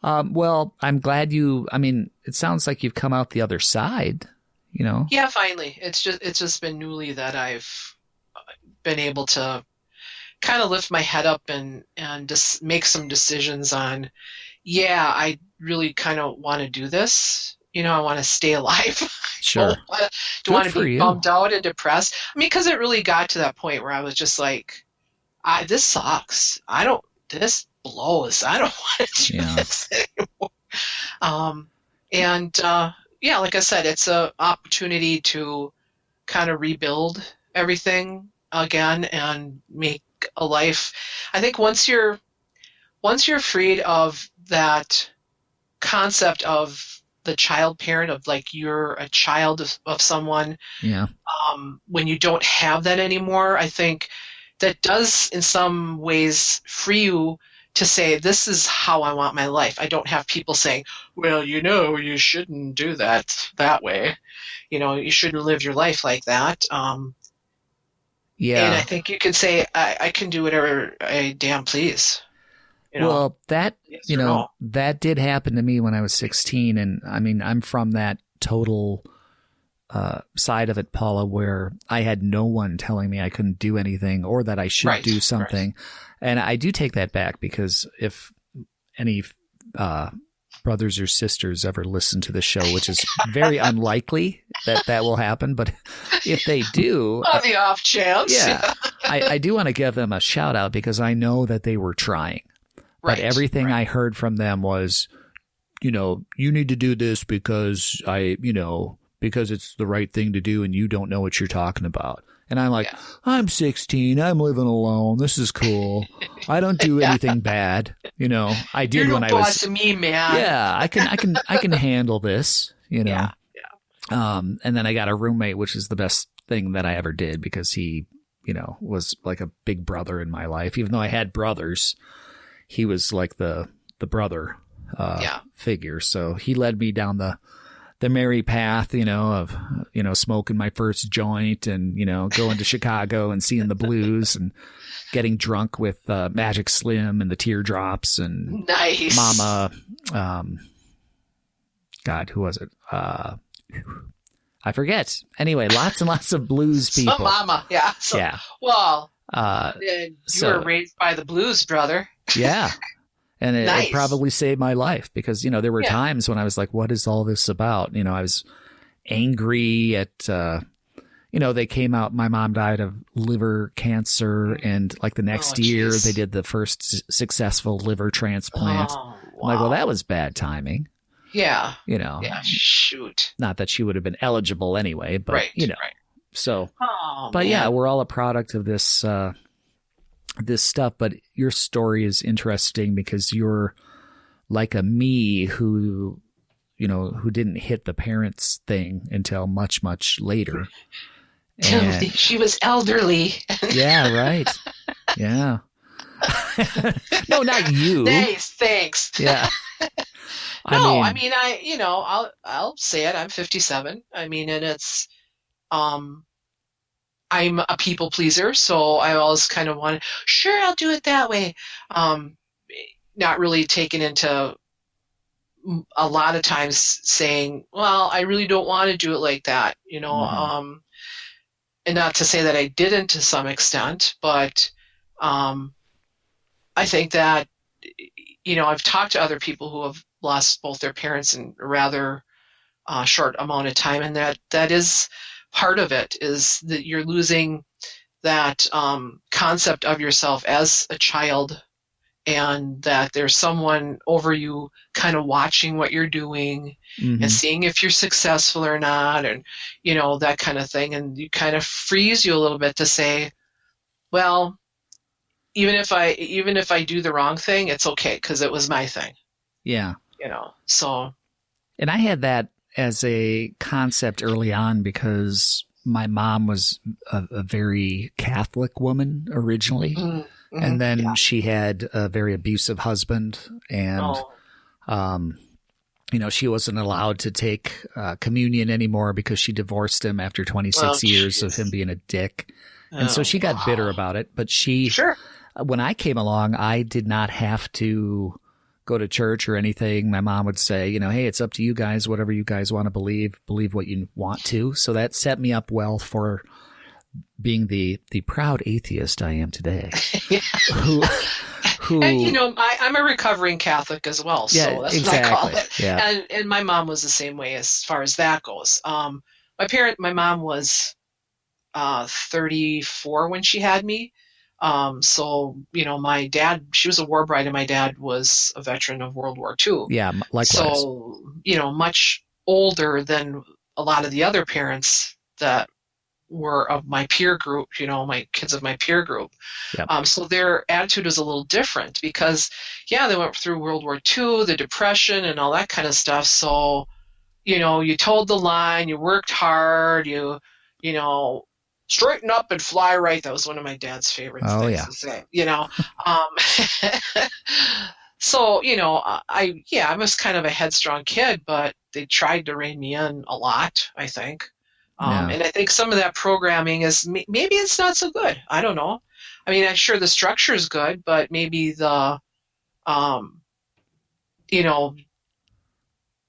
[SPEAKER 1] Well, I'm glad it sounds like you've come out the other side,
[SPEAKER 2] Yeah, finally. It's just been newly that I've been able to kind of lift my head up and just make some decisions on, I really kind of want to do this. I want to stay alive.
[SPEAKER 1] Sure.
[SPEAKER 2] Don't want to be bummed out and depressed. I mean, because it really got to that point where I was just like, this sucks. This blows. I don't want to do this anymore. Like I said, it's an opportunity to kind of rebuild everything again and make a life. I think once you're freed of that concept of the child parent, of like you're a child of someone, when you don't have that anymore, I think that does in some ways free you to say, this is how I want my life. I don't have people saying, well, you shouldn't do that way. You shouldn't live your life like that. And I think you can say, I can do whatever I damn please.
[SPEAKER 1] Well, that, that did happen to me when I was 16. And I mean, I'm from that total side of it, Paula, where I had no one telling me I couldn't do anything or that I should do something. Right. And I do take that back, because if any brothers or sisters ever listen to the show, which is very unlikely that will happen, but if they do,
[SPEAKER 2] on the off chance,
[SPEAKER 1] I do want to give them a shout out, because I know that they were trying. But everything I heard from them was, you need to do this because because it's the right thing to do and you don't know what you're talking about. And I'm like, I'm 16. I'm living alone. This is cool. I don't do anything bad. I did
[SPEAKER 2] You're
[SPEAKER 1] when I was.
[SPEAKER 2] Boss of me, man.
[SPEAKER 1] Yeah, I can handle this.
[SPEAKER 2] Yeah.
[SPEAKER 1] And then I got a roommate, which is the best thing that I ever did, because he, was like a big brother in my life. Even though I had brothers, he was like the the brother figure. So he led me down the merry path, of, smoking my first joint and, going to Chicago and seeing the blues and getting drunk with Magic Slim and the Teardrops and
[SPEAKER 2] nice.
[SPEAKER 1] Mama. God, who was it? I forget. Anyway, lots and lots of blues people.
[SPEAKER 2] So Mama, yeah. So,
[SPEAKER 1] yeah.
[SPEAKER 2] Well, you were raised by the blues, brother.
[SPEAKER 1] Yeah. And it probably saved my life because, there were
[SPEAKER 2] Yeah.
[SPEAKER 1] times when I was like, what is all this about? I was angry at, they came out, my mom died of liver cancer. And like the next year,
[SPEAKER 2] geez.
[SPEAKER 1] they did the first successful liver transplant.
[SPEAKER 2] Oh,
[SPEAKER 1] I'm like, well, that was bad timing.
[SPEAKER 2] Yeah.
[SPEAKER 1] Yeah,
[SPEAKER 2] shoot.
[SPEAKER 1] not that she would have been eligible anyway, but,
[SPEAKER 2] Right.
[SPEAKER 1] so,
[SPEAKER 2] Oh,
[SPEAKER 1] but
[SPEAKER 2] man.
[SPEAKER 1] yeah, we're all a product of this, this stuff, but your story is interesting because you're like a me who didn't hit the parents thing until much, much later. And,
[SPEAKER 2] she was elderly.
[SPEAKER 1] yeah, right. Yeah. No, not you.
[SPEAKER 2] Nice, thanks.
[SPEAKER 1] Yeah.
[SPEAKER 2] I'll say it. I'm 57. I mean, and it's, I'm a people pleaser, so I always kind of want to, sure, I'll do it that way. Not really taken into a lot of times saying, well, I really don't want to do it like that, and not to say that I didn't to some extent, but I think that, I've talked to other people who have lost both their parents in a rather short amount of time, and that is part of it, is that you're losing that concept of yourself as a child, and that there's someone over you kind of watching what you're doing and seeing if you're successful or not, and that kind of thing, and you kind of frees you a little bit to say, well, even if I do the wrong thing, it's okay because it was my thing.
[SPEAKER 1] Yeah.
[SPEAKER 2] So.
[SPEAKER 1] And I had that as a concept early on because my mom was a very Catholic woman originally. Mm-hmm. And then she had a very abusive husband and, she wasn't allowed to take communion anymore because she divorced him after 26 years of him being a dick. And so she got bitter about it, but when I came along, I did not have to go to church or anything. My mom would say, hey, it's up to you guys, whatever you guys want to believe what you want to. So that set me up well for being the proud atheist I am today. who
[SPEAKER 2] and, I'm a recovering Catholic as well. So that's
[SPEAKER 1] exactly.
[SPEAKER 2] what I call it.
[SPEAKER 1] Yeah.
[SPEAKER 2] And my mom was the same way as far as that goes. My mom was 34 when she had me. So, my dad, she was a war bride and my dad was a veteran of World War II.
[SPEAKER 1] Yeah, likewise.
[SPEAKER 2] So, much older than a lot of the other parents that were of my peer group, my kids of my peer group.
[SPEAKER 1] Yep.
[SPEAKER 2] So their attitude was a little different because, they went through World War II, the Depression and all that kind of stuff. So, you toed the line, you worked hard, you straighten up and fly right. That was one of my dad's favorite things to say, So, I was kind of a headstrong kid, but they tried to rein me in a lot, I think. And I think some of that programming is, maybe it's not so good. I don't know. I mean, I'm sure the structure is good, but maybe the,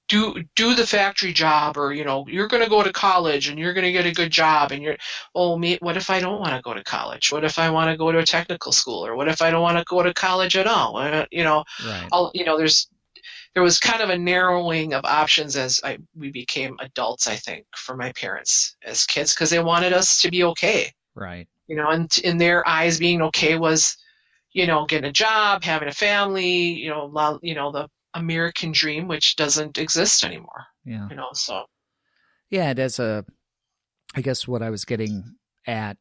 [SPEAKER 2] do the factory job, or you're going to go to college and you're going to get a good job, and what if I don't want to go to college? What if I want to go to a technical school, or what if I don't want to go to college at all?
[SPEAKER 1] Right.
[SPEAKER 2] There was kind of a narrowing of options as we became adults, I think, for my parents as kids, because they wanted us to be okay.
[SPEAKER 1] Right.
[SPEAKER 2] And in their eyes, being okay was, getting a job, having a family, the American dream, which doesn't exist anymore.
[SPEAKER 1] Yeah.
[SPEAKER 2] So.
[SPEAKER 1] Yeah, and I guess what I was getting at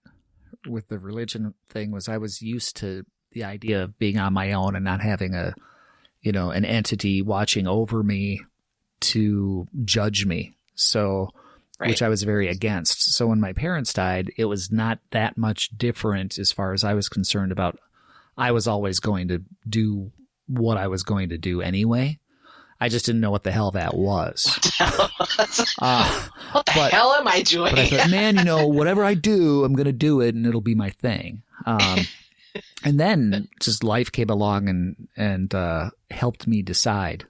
[SPEAKER 1] with the religion thing was I was used to the idea of being on my own and not having an entity watching over me to judge me. So,
[SPEAKER 2] right.
[SPEAKER 1] Which I was very against. So when my parents died, it was not that much different as far as I was concerned about. I was always going to do what I was going to do anyway. I just didn't know what the hell that was.
[SPEAKER 2] What the hell am I doing?
[SPEAKER 1] But I thought, man, whatever I do, I'm going to do it and it'll be my thing. And then just life came along and helped me decide.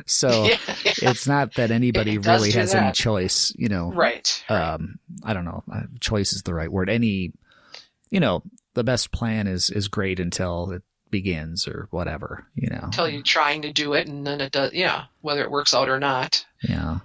[SPEAKER 1] So it's not that anybody really has any choice,
[SPEAKER 2] Right.
[SPEAKER 1] I don't know. Choice is the right word. The best plan is great until it begins or whatever,
[SPEAKER 2] Until you're trying to do it and then it does, whether it works out or not.
[SPEAKER 1] Yeah.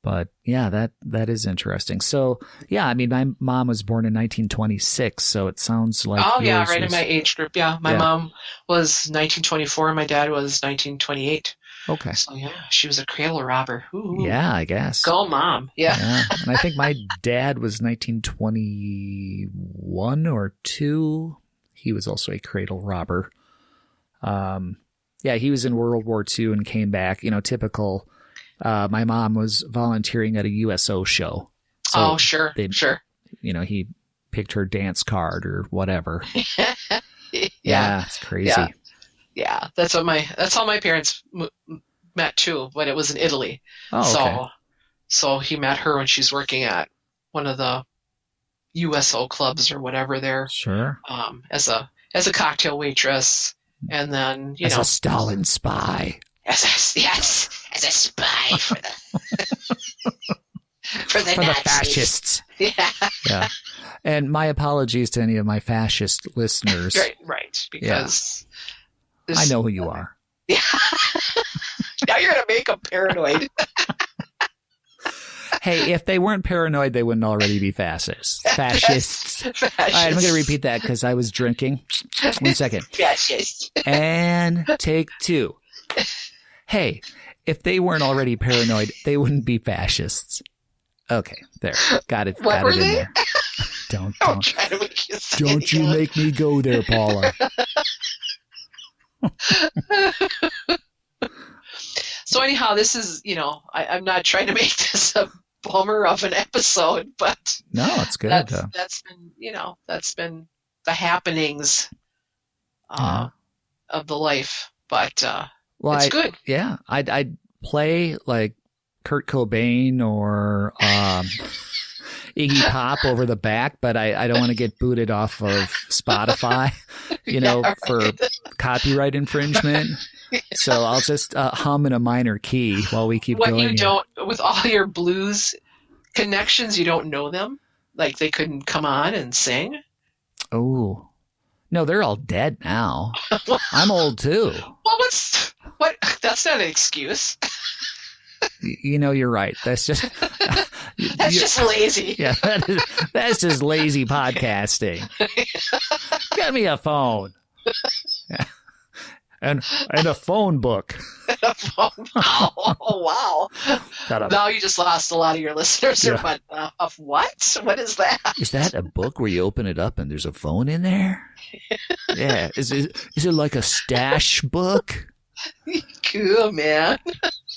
[SPEAKER 1] But yeah, that is interesting. So yeah, I mean, my mom was born in 1926, so it sounds like
[SPEAKER 2] right in my age group. Yeah, my mom was 1924, and my dad was 1928.
[SPEAKER 1] Okay.
[SPEAKER 2] So yeah, she was a cradle robber. Ooh.
[SPEAKER 1] Yeah, I guess.
[SPEAKER 2] Go mom. Yeah.
[SPEAKER 1] And I think my dad was 1921 or 2. He was also a cradle robber. He was in World War II and came back. Typical. My mom was volunteering at a USO show. So
[SPEAKER 2] sure.
[SPEAKER 1] He picked her dance card or whatever.
[SPEAKER 2] Yeah,
[SPEAKER 1] it's crazy.
[SPEAKER 2] Yeah. That's how my parents met too, when it was in Italy.
[SPEAKER 1] Oh, okay.
[SPEAKER 2] So he met her when she's working at one of the USO clubs or whatever there.
[SPEAKER 1] Sure.
[SPEAKER 2] As a cocktail waitress, and then
[SPEAKER 1] as a Stalin spy.
[SPEAKER 2] As a spy for the
[SPEAKER 1] fascists.
[SPEAKER 2] Yeah.
[SPEAKER 1] And my apologies to any of my fascist listeners.
[SPEAKER 2] Right. Because
[SPEAKER 1] I know who you are.
[SPEAKER 2] Yeah. Now you're gonna make them paranoid.
[SPEAKER 1] Hey, if they weren't paranoid, they wouldn't already be fascists. Fascists. All right, I'm going to repeat that because I was drinking. 1 second.
[SPEAKER 2] Fascists.
[SPEAKER 1] And take 2. Hey, if they weren't already paranoid, they wouldn't be fascists. Okay, there. Got it.
[SPEAKER 2] What
[SPEAKER 1] got
[SPEAKER 2] were
[SPEAKER 1] it in
[SPEAKER 2] they?
[SPEAKER 1] there. Don't
[SPEAKER 2] try to make you say
[SPEAKER 1] don't you make me go there, Paula.
[SPEAKER 2] So anyhow, this is, I'm not trying to make this a bummer of an episode, but
[SPEAKER 1] no, it's good.
[SPEAKER 2] That's been the happenings of the life, but it's good.
[SPEAKER 1] Yeah, I'd play like Kurt Cobain or Iggy Pop over the back, but I don't want to get booted off of Spotify, for copyright infringement. So I'll just hum in a minor key while we keep going.
[SPEAKER 2] You don't, with all your blues connections, you don't know them? Like they couldn't come on and sing?
[SPEAKER 1] Oh. No, they're all dead now. I'm old too.
[SPEAKER 2] Well, what? That's not an excuse.
[SPEAKER 1] You're right. That's just...
[SPEAKER 2] That's just lazy.
[SPEAKER 1] Yeah, that's just lazy podcasting. Get me a phone. Yeah. And a phone book.
[SPEAKER 2] Oh, wow. Now you just lost a lot of your listeners.
[SPEAKER 1] Yeah.
[SPEAKER 2] Of what? What is that?
[SPEAKER 1] Is that a book where you open it up and there's a phone in there? Yeah. Is it like a stash book?
[SPEAKER 2] Cool, man.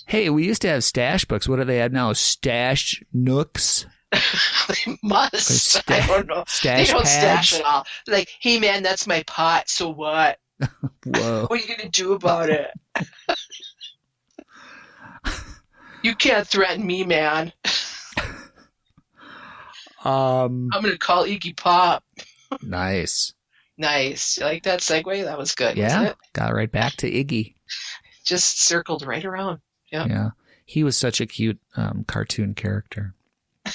[SPEAKER 1] Hey, we used to have stash books. What do they have now? Stash nooks?
[SPEAKER 2] They must. I don't know.
[SPEAKER 1] Stash
[SPEAKER 2] they don't
[SPEAKER 1] pads?
[SPEAKER 2] stash it all. Like, hey, man, that's my pot. So what?
[SPEAKER 1] Whoa.
[SPEAKER 2] What are you going to do about it? You can't threaten me, man. I'm going to call Iggy Pop.
[SPEAKER 1] Nice.
[SPEAKER 2] You like that segue? That was good, wasn't it?
[SPEAKER 1] Got right back to Iggy.
[SPEAKER 2] Just circled right around. Yep.
[SPEAKER 1] Yeah. He was such a cute cartoon character.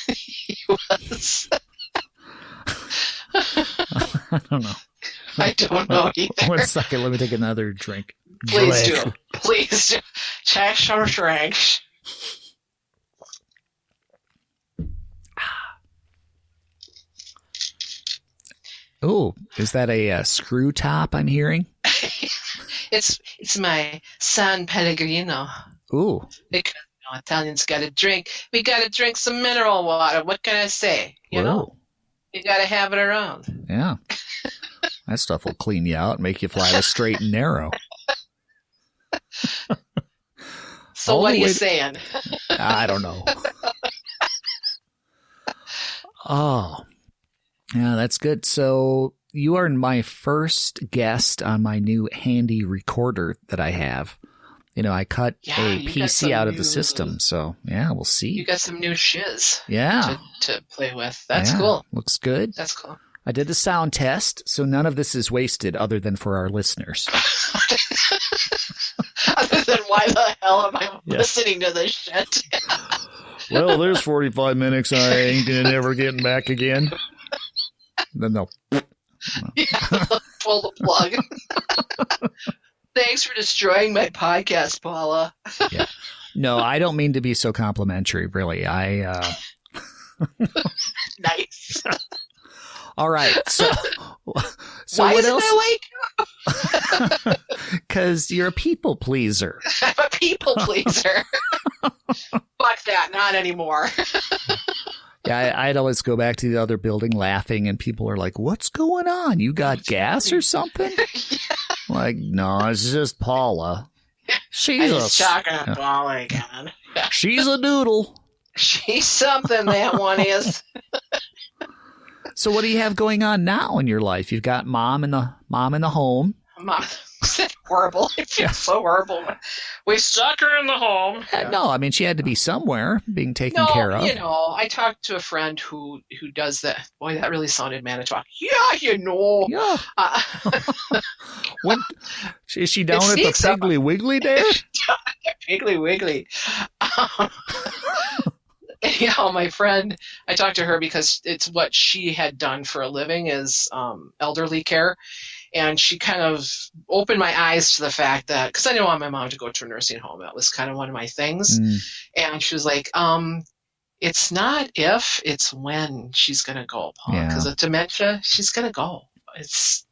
[SPEAKER 2] He was.
[SPEAKER 1] I don't know.
[SPEAKER 2] I don't know either.
[SPEAKER 1] 1 second, let me take another drink.
[SPEAKER 2] Please do. Check your drinks.
[SPEAKER 1] Oh, is that a screw top I'm hearing?
[SPEAKER 2] It's my San Pellegrino.
[SPEAKER 1] Ooh.
[SPEAKER 2] Because Italians got to drink. We got to drink some mineral water. What can I say? You know? You got to have it around.
[SPEAKER 1] Yeah. That stuff will clean you out and make you fly the straight and narrow.
[SPEAKER 2] So what are you saying?
[SPEAKER 1] I don't know. Oh, yeah, that's good. So you are my first guest on my new handy recorder that I have. You know, I cut a PC out of the system, so yeah, we'll see.
[SPEAKER 2] You got some new shiz to play with. That's cool.
[SPEAKER 1] Looks good.
[SPEAKER 2] That's cool.
[SPEAKER 1] I did the sound test, so none of this is wasted other than for our listeners.
[SPEAKER 2] Other than why the hell am I listening to this shit?
[SPEAKER 1] Well, there's 45 minutes I ain't never getting back again. Then they'll
[SPEAKER 2] pull the plug. Thanks for destroying my podcast, Paula.
[SPEAKER 1] Yeah. No, I don't mean to be so complimentary, really.
[SPEAKER 2] Nice.
[SPEAKER 1] All right. So
[SPEAKER 2] why
[SPEAKER 1] what
[SPEAKER 2] isn't
[SPEAKER 1] else?
[SPEAKER 2] I like you?
[SPEAKER 1] Because you're a people pleaser.
[SPEAKER 2] I'm a people pleaser. Fuck that. Not anymore.
[SPEAKER 1] Yeah, I'd always go back to the other building laughing, and people are like, "What's going on? You got gas or something?"
[SPEAKER 2] Yeah.
[SPEAKER 1] Like, no, it's just Paula.
[SPEAKER 2] She's talking to Paula again.
[SPEAKER 1] She's a doodle.
[SPEAKER 2] She's something, that one is.
[SPEAKER 1] So what do you have going on now in your life? You've got mom in the home.
[SPEAKER 2] Mom, that's horrible. It feels so horrible. We stuck her in the home.
[SPEAKER 1] No, I mean, she had to be somewhere being taken care of.
[SPEAKER 2] You know, I talked to a friend who does that. Boy, that really sounded Manitowoc. Yeah, you know.
[SPEAKER 1] Yeah. What is she down at the Piggly Wiggly there?
[SPEAKER 2] Piggly Wiggly. Anyhow, my friend, I talked to her because it's what she had done for a living is elderly care. And she kind of opened my eyes to the fact that, because I didn't want my mom to go to a nursing home. That was kind of one of my things. And she was like, it's not if, it's when she's going to go, Paul. Because of dementia, she's going to go. It's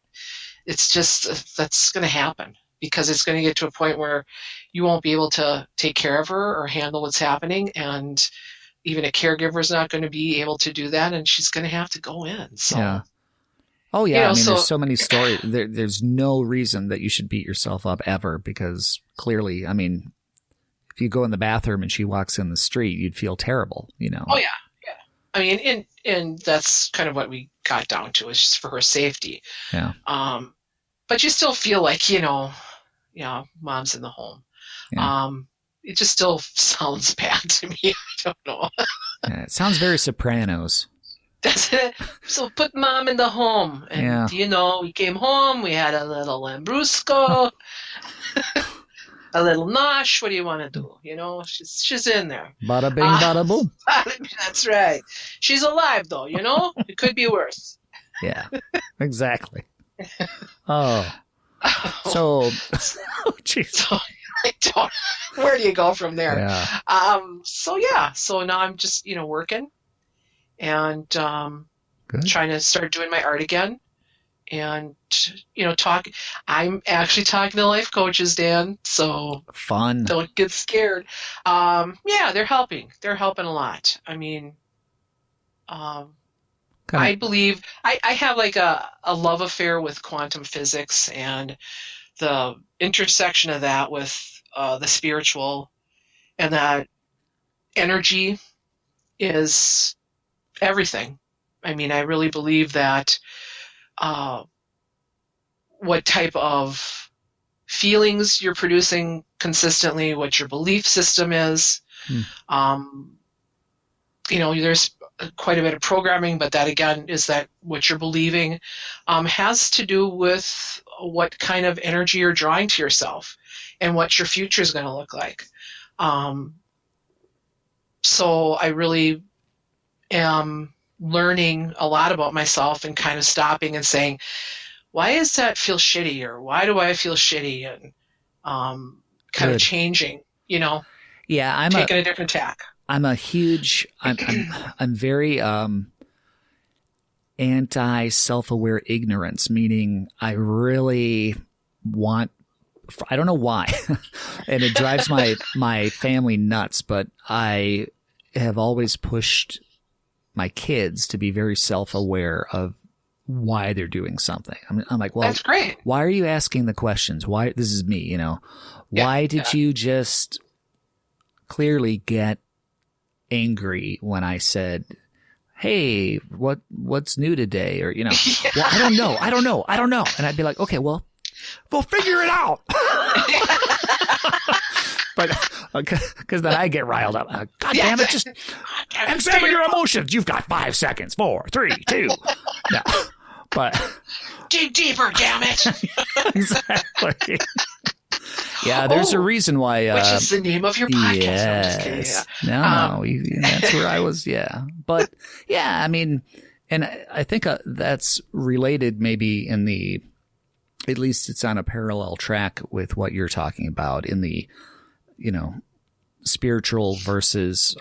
[SPEAKER 2] just, that's going to happen. Because it's going to get to a point where you won't be able to take care of her or handle what's happening. And even a caregiver is not going to be able to do that. And she's going to have to go in. So. Yeah.
[SPEAKER 1] Oh, yeah. I mean, there's so many stories. There's no reason that you should beat yourself up ever because clearly, I mean, if you go in the bathroom and she walks in the street, you'd feel terrible, you know?
[SPEAKER 2] Oh, yeah. Yeah. I mean, and that's kind of what we got down to is just for her safety.
[SPEAKER 1] Yeah.
[SPEAKER 2] But you still feel like, you know, mom's in the home. Yeah. It just still sounds bad to me. I don't know.
[SPEAKER 1] Yeah, it sounds very Sopranos.
[SPEAKER 2] That's it. So put mom in the home. And, you know, we came home. We had a little Lambrusco, a little nosh. What do you want to do? You know, she's in there.
[SPEAKER 1] Bada bing, bada boom.
[SPEAKER 2] That's right. She's alive, though, you know? It could be worse.
[SPEAKER 1] Yeah, exactly. Oh. So, jeez.
[SPEAKER 2] So, I don't, where do you go from there?
[SPEAKER 1] Yeah.
[SPEAKER 2] So now I'm just, you know, working. And trying to start doing my art again and, you know, I'm actually talking to life coaches, Dan, so
[SPEAKER 1] fun.
[SPEAKER 2] Don't get scared. Yeah, they're helping. They're helping a lot. I mean, I believe I have like a love affair with quantum physics and the intersection of that with the spiritual, and that energy is everything. I mean, I really believe that what type of feelings you're producing consistently, what your belief system is. You know, there's quite a bit of programming, but that again is that what you're believing has to do with what kind of energy you're drawing to yourself and what your future is going to look like. So I really am learning a lot about myself and kind of stopping and saying, why does that feel shitty? Or why do I feel shitty? And kind of changing, you know,
[SPEAKER 1] I'm
[SPEAKER 2] taking a different tack.
[SPEAKER 1] I'm very anti self-aware ignorance, meaning I really want, I don't know why, and it drives my family nuts, but I have always pushed my kids to be very self-aware of why they're doing something. I'm like, well,
[SPEAKER 2] that's great.
[SPEAKER 1] Why are you asking the questions? Why? This is me, you know. Why did you just clearly get angry when I said, hey, what's new today? Or, well, I don't know. And I'd be like, okay, well, we'll figure it out. But because then I get riled up. God damn it, just examine your emotions. You've got 5 seconds. 4, 3, 2. No, but
[SPEAKER 2] dig deeper, damn it.
[SPEAKER 1] Exactly. Yeah, there's a reason why.
[SPEAKER 2] Which is the name of your podcast.
[SPEAKER 1] Yes. No, that's where I was. Yeah. But yeah, I mean, and I think that's related maybe at least it's on a parallel track with what you're talking about in the, spiritual versus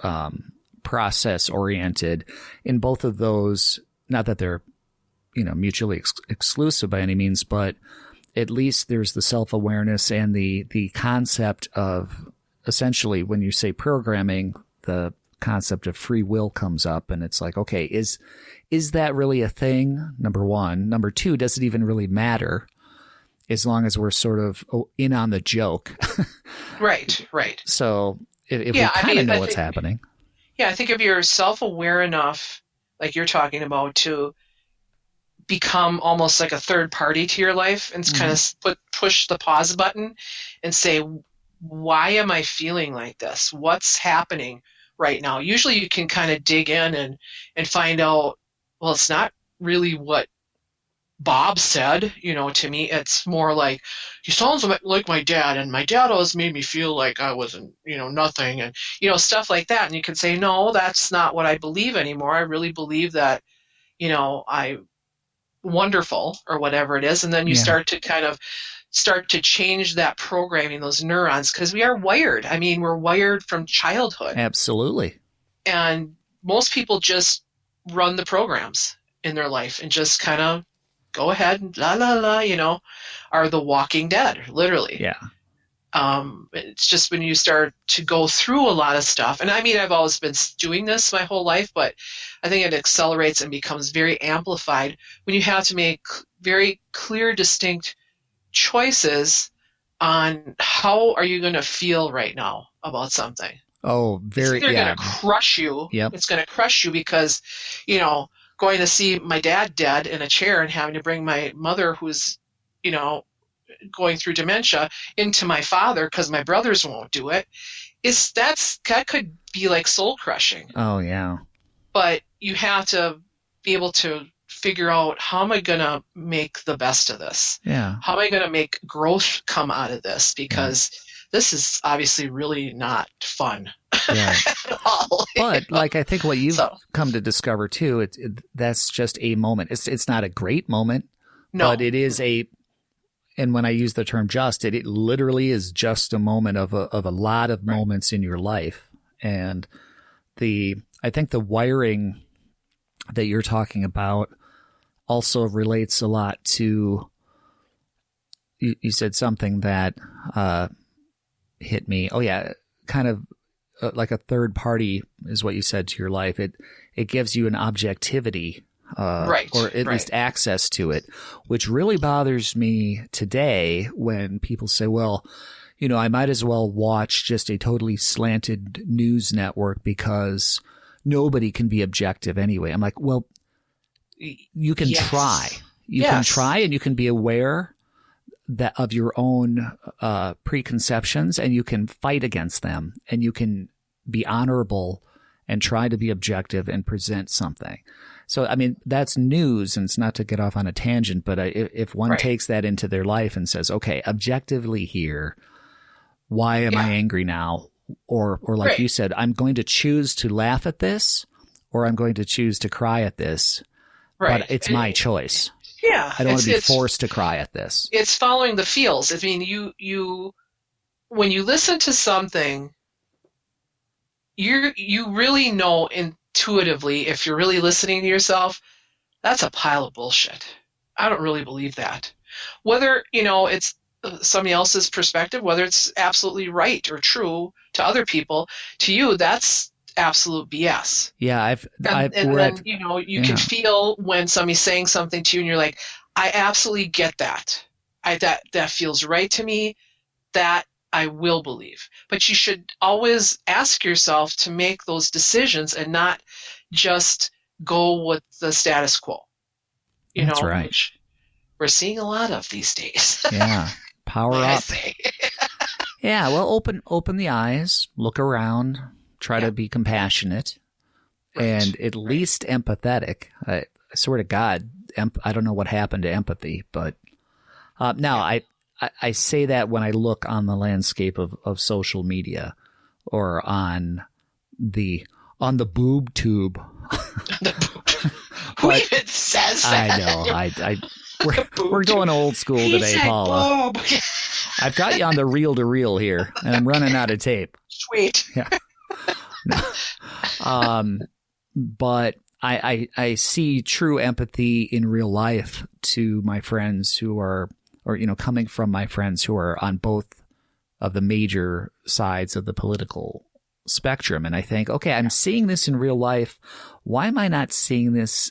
[SPEAKER 1] process oriented. In both of those, not that they're, mutually exclusive by any means, but at least there's the self-awareness and the concept of, essentially, when you say programming, the concept of free will comes up, and it's like, okay, is that really a thing? Number one. Number two, does it even really matter as long as we're sort of in on the joke? Right. So if we kind of know what's happening.
[SPEAKER 2] Yeah, I think if you're self-aware enough, like you're talking about, to become almost like a third party to your life and kind of push the pause button and say, why am I feeling like this? What's happening right now? Usually you can kind of dig in and find out, well, it's not really what Bob said, to me. It's more like, he sounds like my dad, and my dad always made me feel like I wasn't, nothing, and, stuff like that. And you can say, no, that's not what I believe anymore. I really believe that, I'm wonderful, or whatever it is. And then you start to change that programming, those neurons, because we are wired. I mean, we're wired from childhood.
[SPEAKER 1] Absolutely.
[SPEAKER 2] And most people just run the programs in their life and just kind of go ahead and la la la, are the walking dead, literally.
[SPEAKER 1] Yeah.
[SPEAKER 2] It's just when you start to go through a lot of stuff, and I mean, I've always been doing this my whole life, but I think it accelerates and becomes very amplified when you have to make very clear, distinct choices on how are you going to feel right now about something.
[SPEAKER 1] Oh, very.
[SPEAKER 2] It's going to crush you.
[SPEAKER 1] Yep.
[SPEAKER 2] It's going to crush you because, going to see my dad dead in a chair and having to bring my mother, who's, going through dementia, into my father because my brothers won't do it, that could be like soul crushing.
[SPEAKER 1] Oh, yeah.
[SPEAKER 2] But you have to be able to figure out, how am I going to make the best of this?
[SPEAKER 1] Yeah.
[SPEAKER 2] How am I going to make growth come out of this? Because this is obviously really not fun.
[SPEAKER 1] Yeah.
[SPEAKER 2] At all.
[SPEAKER 1] But I think what you've come to discover too, that's just a moment. It's not a great moment, but it is and when I use the term just, it literally is just a moment of a lot of moments in your life. And I think the wiring that you're talking about also relates a lot to, you said something that hit me. Oh yeah, kind of like a third party is what you said to your life. It gives you an objectivity, or at least access to it, which really bothers me today when people say, well, I might as well watch just a totally slanted news network because nobody can be objective anyway. I'm like, well, you can try. You can try, and you can be aware of your own preconceptions, and you can fight against them, and you can be honorable and try to be objective and present something. So, I mean, that's news, and it's not to get off on a tangent, but if one takes that into their life and says, okay, objectively here, why am I angry now? Or like you said, I'm going to choose to laugh at this, or I'm going to choose to cry at this, but it's my choice.
[SPEAKER 2] Yeah.
[SPEAKER 1] I don't want to be forced to cry at this.
[SPEAKER 2] It's following the feels. I mean, you when you listen to something, you really know intuitively, if you're really listening to yourself, that's a pile of bullshit. I don't really believe that. Whether, it's somebody else's perspective, whether it's absolutely right or true to other people, to you, that's absolute BS.
[SPEAKER 1] Yeah,
[SPEAKER 2] you can feel when somebody's saying something to you and you're like, I absolutely get that. That feels right to me. That I will believe. But you should always ask yourself to make those decisions and not just go with the status quo.
[SPEAKER 1] That's right.
[SPEAKER 2] Which we're seeing a lot of these days.
[SPEAKER 1] Yeah. Power up.
[SPEAKER 2] I say.
[SPEAKER 1] Yeah, well, open the eyes, look around, try to be compassionate, and at least empathetic. I swear to God, I don't know what happened to empathy, but now I say that when I look on the landscape of social media or on the boob tube.
[SPEAKER 2] Who even says that?
[SPEAKER 1] I know. We're going old school today, Paula.
[SPEAKER 2] Boob.
[SPEAKER 1] I've got you on the reel-to-reel here, and I'm running out of tape.
[SPEAKER 2] Sweet.
[SPEAKER 1] Yeah. But I see true empathy in real life to my friends who are, or, coming from my friends who are on both of the major sides of the political spectrum. And I think, okay, I'm seeing this in real life. Why am I not seeing this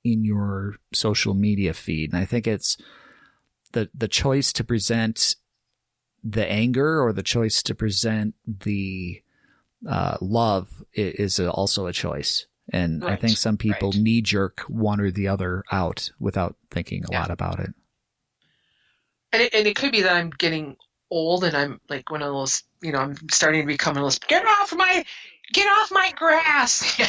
[SPEAKER 1] in your social media feed? And I think it's the choice to present the anger or the choice to present the love is also a choice. And I think some people knee jerk one or the other out without thinking a lot about it.
[SPEAKER 2] And it could be that I'm getting old and I'm like one of those, I'm starting to become one of those, get off my grass.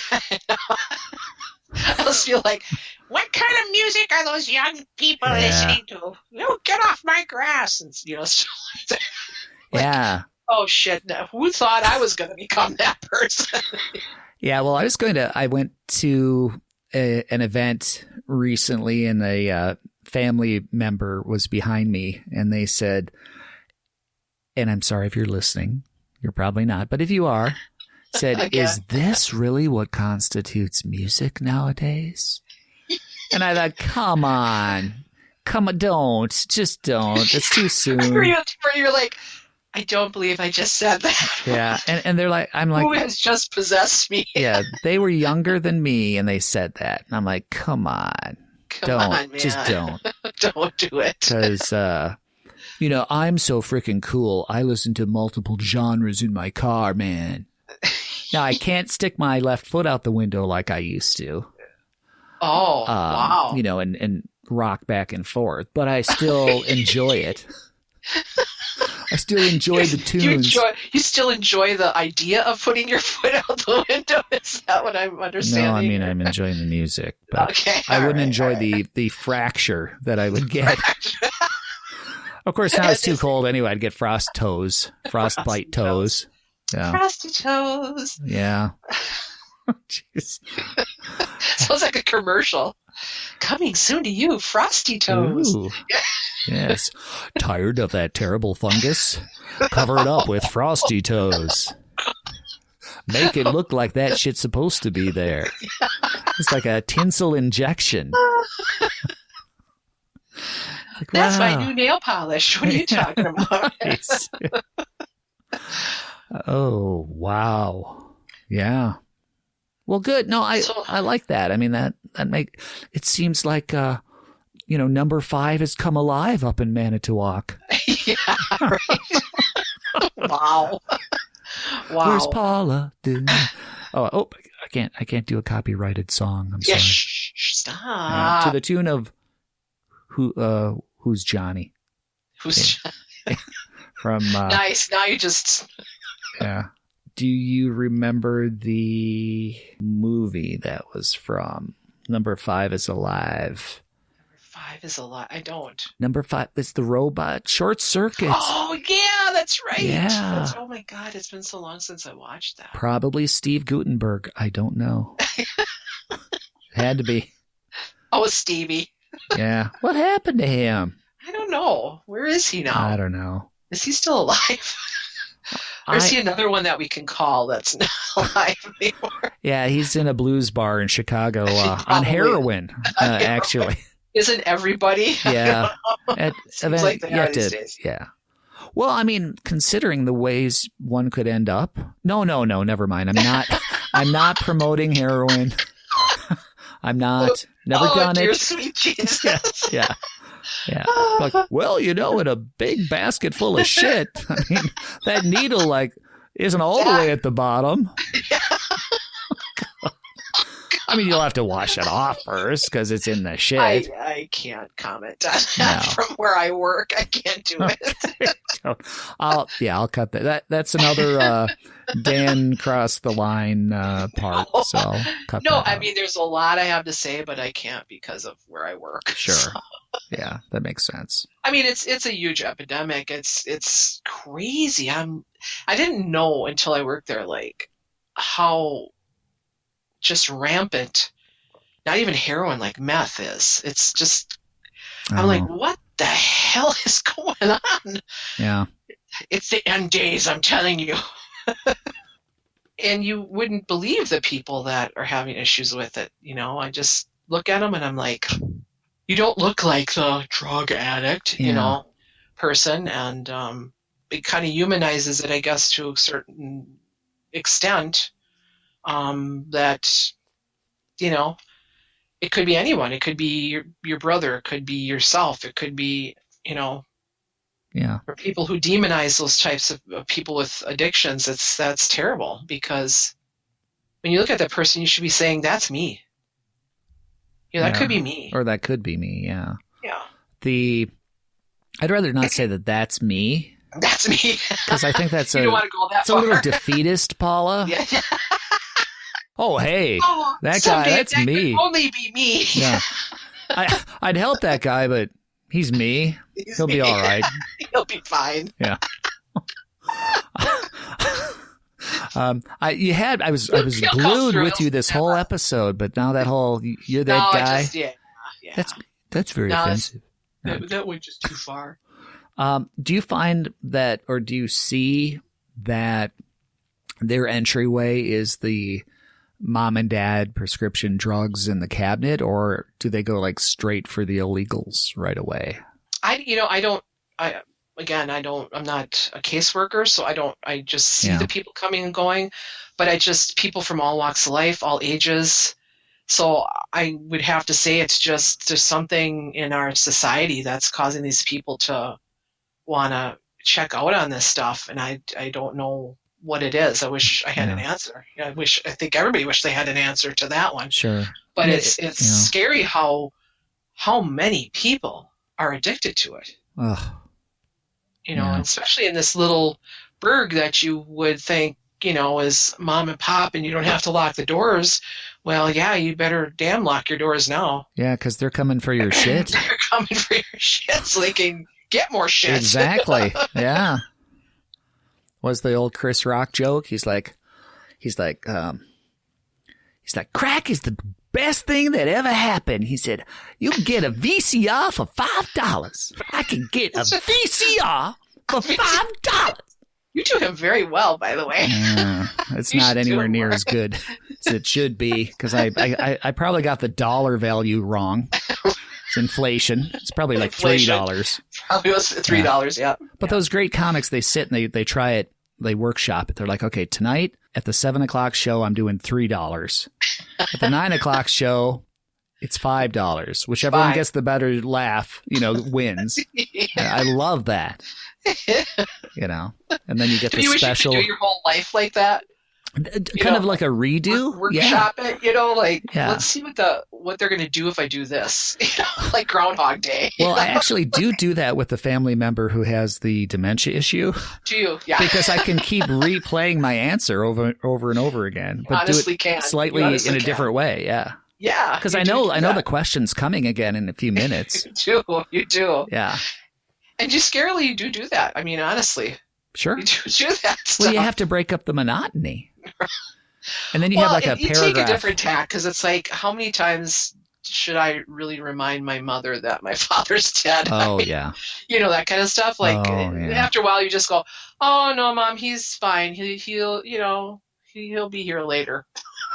[SPEAKER 2] I just feel like, what kind of music are those young people listening to? Get off my grass. And,
[SPEAKER 1] yeah.
[SPEAKER 2] Oh, shit. No. Who thought I was going to become that person?
[SPEAKER 1] Yeah, well, I went to an event recently, and a family member was behind me, and they said, and I'm sorry if you're listening, you're probably not, but if you are, said, is this really what constitutes music nowadays? And I thought, come on, just don't. It's too soon.
[SPEAKER 2] Where you're like, I don't believe I just said that.
[SPEAKER 1] Yeah, and they're like, I'm like,
[SPEAKER 2] who has just possessed me?
[SPEAKER 1] Yeah, they were younger than me, and they said that, and I'm like, come on, man. Just don't.
[SPEAKER 2] Don't do it.
[SPEAKER 1] Because, I'm so freaking cool. I listen to multiple genres in my car, man. Now, I can't stick my left foot out the window like I used to.
[SPEAKER 2] Oh, wow.
[SPEAKER 1] And rock back and forth, but I still enjoy it. I still enjoy the tunes.
[SPEAKER 2] You still enjoy the idea of putting your foot out the window? Is that what I'm understanding?
[SPEAKER 1] No, I mean, I'm enjoying the music, but
[SPEAKER 2] okay,
[SPEAKER 1] I wouldn't enjoy the fracture that I would get. Of course, now it's too cold anyway. I'd get frostbite toes. Yeah.
[SPEAKER 2] Frosty toes.
[SPEAKER 1] Yeah. Jeez.
[SPEAKER 2] Sounds like a commercial. Coming soon to you, Frosty Toes.
[SPEAKER 1] Ooh. Yes. Tired of that terrible fungus? Cover it up with Frosty Toes. Make it look like that shit's supposed to be there. It's like a tinsel injection. Like,
[SPEAKER 2] that's my new nail polish. What are you talking about?
[SPEAKER 1] Oh, wow. Yeah. Well, good. No, I like that. I mean, that it seems like, number 5 has come alive up in Manitowoc.
[SPEAKER 2] Yeah, right. Wow.
[SPEAKER 1] Where's Paula? Oh, I can't do a copyrighted song. I'm sorry.
[SPEAKER 2] Stop.
[SPEAKER 1] Yeah, to the tune of Who's Johnny?
[SPEAKER 2] Who's Johnny?
[SPEAKER 1] From
[SPEAKER 2] nice. Now you just
[SPEAKER 1] yeah. Do you remember the movie that was from? Number 5 is Alive.
[SPEAKER 2] Number 5 is Alive. I don't.
[SPEAKER 1] Number 5 is the robot Short Circuit.
[SPEAKER 2] Oh, yeah, that's right.
[SPEAKER 1] Yeah.
[SPEAKER 2] Oh, my God. It's been so long since I watched that.
[SPEAKER 1] Probably Steve Guttenberg. I don't know. Had to be.
[SPEAKER 2] Oh, Stevie.
[SPEAKER 1] Yeah. What happened to him?
[SPEAKER 2] I don't know. Where is he now?
[SPEAKER 1] I don't know.
[SPEAKER 2] Is he still alive? Or is he another one that we can call that's not alive anymore?
[SPEAKER 1] Yeah, he's in a blues bar in Chicago on heroin, actually.
[SPEAKER 2] Isn't everybody?
[SPEAKER 1] Yeah.
[SPEAKER 2] Seems like they are these days.
[SPEAKER 1] Yeah. Well, I mean, considering the ways one could end up. No, never mind. I'm not promoting heroin. I'm not. Never done
[SPEAKER 2] dear
[SPEAKER 1] it.
[SPEAKER 2] Sweet Jesus.
[SPEAKER 1] Yeah. Like, well, in a big basket full of shit. I mean, that needle isn't all the way at the bottom.
[SPEAKER 2] Yeah.
[SPEAKER 1] I mean, you'll have to wash it off first because it's in the shit.
[SPEAKER 2] I can't comment on that from where I work. I can't do it.
[SPEAKER 1] I'll cut that. That's another Dan crossed the line part. So I'll cut that out.
[SPEAKER 2] I mean, there's a lot I have to say, but I can't because of where I work.
[SPEAKER 1] Sure.
[SPEAKER 2] So.
[SPEAKER 1] Yeah, that makes sense.
[SPEAKER 2] I mean, it's a huge epidemic. It's crazy. I didn't know until I worked there, like, how just rampant, not even heroin, like meth is. It's just, I'm like, what the hell is going on?
[SPEAKER 1] Yeah.
[SPEAKER 2] It's the end days, I'm telling you. And you wouldn't believe the people that are having issues with it. I just look at them and I'm like, you don't look like the drug addict, person. And it kind of humanizes it, I guess, to a certain extent, that, it could be anyone. It could be your brother. It could be yourself. It could be, for people who demonize those types of people with addictions, that's terrible, because when you look at that person, you should be saying, that's me. That could be me.
[SPEAKER 1] Or that could be me, yeah.
[SPEAKER 2] Yeah.
[SPEAKER 1] I'd rather not say that that's me.
[SPEAKER 2] That's me.
[SPEAKER 1] Because I think that's
[SPEAKER 2] you don't want to go that far.
[SPEAKER 1] A little defeatist, Paula.
[SPEAKER 2] Yeah.
[SPEAKER 1] Oh, hey, that guy, that's
[SPEAKER 2] that
[SPEAKER 1] me.
[SPEAKER 2] Could only be me.
[SPEAKER 1] Yeah. I'd help that guy, but he's me. He'll be all right.
[SPEAKER 2] He'll be fine.
[SPEAKER 1] Yeah. I was glued with you this whole episode, but now that whole you're that guy.
[SPEAKER 2] Yeah.
[SPEAKER 1] That's very offensive.
[SPEAKER 2] That went just too far.
[SPEAKER 1] Do you find that, or do you see that their entryway is the mom and dad prescription drugs in the cabinet, or do they go like straight for the illegals right away? I'm not a caseworker, so I just see the people coming and going, but people from all walks of life, all ages. So I would have to say there's something in our society that's causing these people to want to check out on this stuff. And I don't know what it is. I wish I had an answer. I think everybody wished they had an answer to that one. Sure.
[SPEAKER 2] But it's scary how many people are addicted to it.
[SPEAKER 1] Ugh.
[SPEAKER 2] Especially in this little burg that you would think, is mom and pop and you don't have to lock the doors. Well, yeah, you better damn lock your doors now. Yeah, because they're coming for your shit. They're coming for your shit so they can get more shit. Exactly. Yeah. Was the old Chris Rock joke? He's like, crack is the best thing that ever happened. He said, you can get a VCR for $5. I can get a VCR for $5. You do him very well, by the way. It's not anywhere near as good as it should be, because I probably got the dollar value wrong. It's inflation. It's probably like $3. Probably was $3, yeah. But those great comics, they sit and they try it, they workshop it. They're like, okay, tonight at the 7 o'clock show, I'm doing $3. At the 9 o'clock show, it's $5. Whichever one gets the better laugh, wins. I love that. And then you get the special. You wish you could do your whole life like that? Kind of like a redo. Workshop it, let's see what they're going to do if I do this. Like Groundhog Day. Well, I actually do that with a family member who has the dementia issue. Do you? Yeah. Because I can keep replaying my answer over and over again, but honestly do it slightly in a different way. Yeah. Yeah. Because I know the question's coming again in a few minutes. You do. Yeah. And you scarily do that. I mean, honestly. Sure. You do that stuff. Well, you have to break up the monotony. And then you have like a paragraph. You take a different tack, because it's like, how many times should I really remind my mother that my father's dead? Oh, yeah. That kind of stuff. Like, after a while, you just go, oh, no, Mom, he's fine. He'll be here later.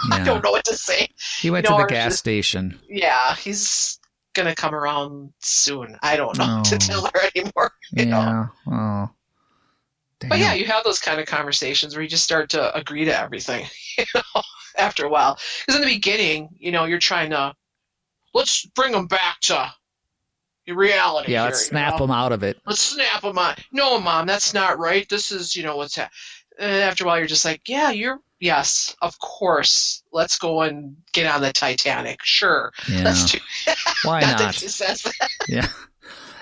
[SPEAKER 2] Yeah. I don't know what to say. He went to the gas station. Yeah, he's going to come around soon. I don't know what to tell her anymore. You know? Oh. Damn. But yeah, you have those kind of conversations where you just start to agree to everything, after a while. Because in the beginning, you're trying to, let's bring them back to reality. Yeah, let's snap them out of it. Let's snap them out. No, Mom, that's not right. This is, what's happening. after a while, you're just like, yes, of course. Let's go and get on the Titanic. Sure.
[SPEAKER 1] Yeah.
[SPEAKER 2] Let's do
[SPEAKER 1] Why not?
[SPEAKER 2] That she says that.
[SPEAKER 1] Yeah.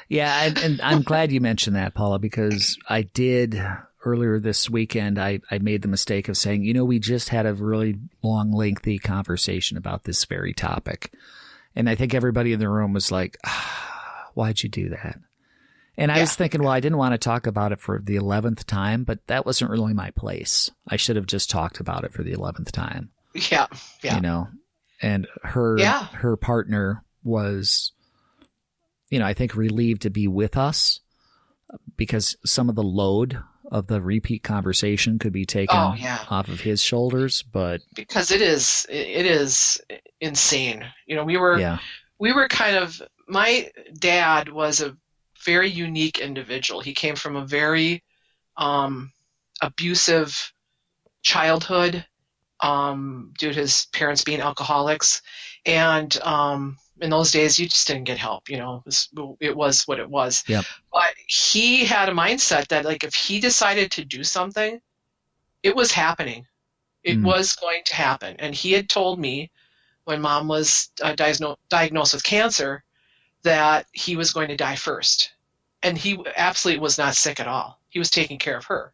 [SPEAKER 1] Yeah. And I'm glad you mentioned that, Paula, because I did earlier this weekend, I made the mistake of saying, we just had a really long, lengthy conversation about this very topic. And I think everybody in the room was like, why'd you do that? And I was thinking, well, I didn't want to talk about it for the 11th time, but that wasn't really my place. I should have just talked about it for the 11th time.
[SPEAKER 2] Yeah. Yeah.
[SPEAKER 1] And her partner was, I think relieved to be with us because some of the load of the repeat conversation could be taken off of his shoulders, but
[SPEAKER 2] because it is insane. We were kind of, my dad was a very unique individual. He came from a very abusive childhood due to his parents being alcoholics, and in those days, you just didn't get help. It was what it was.
[SPEAKER 1] Yep.
[SPEAKER 2] But he had a mindset that, like, if he decided to do something, it was happening. It was going to happen. And he had told me when Mom was diagnosed with cancer that he was going to die first. And he absolutely was not sick at all. He was taking care of her.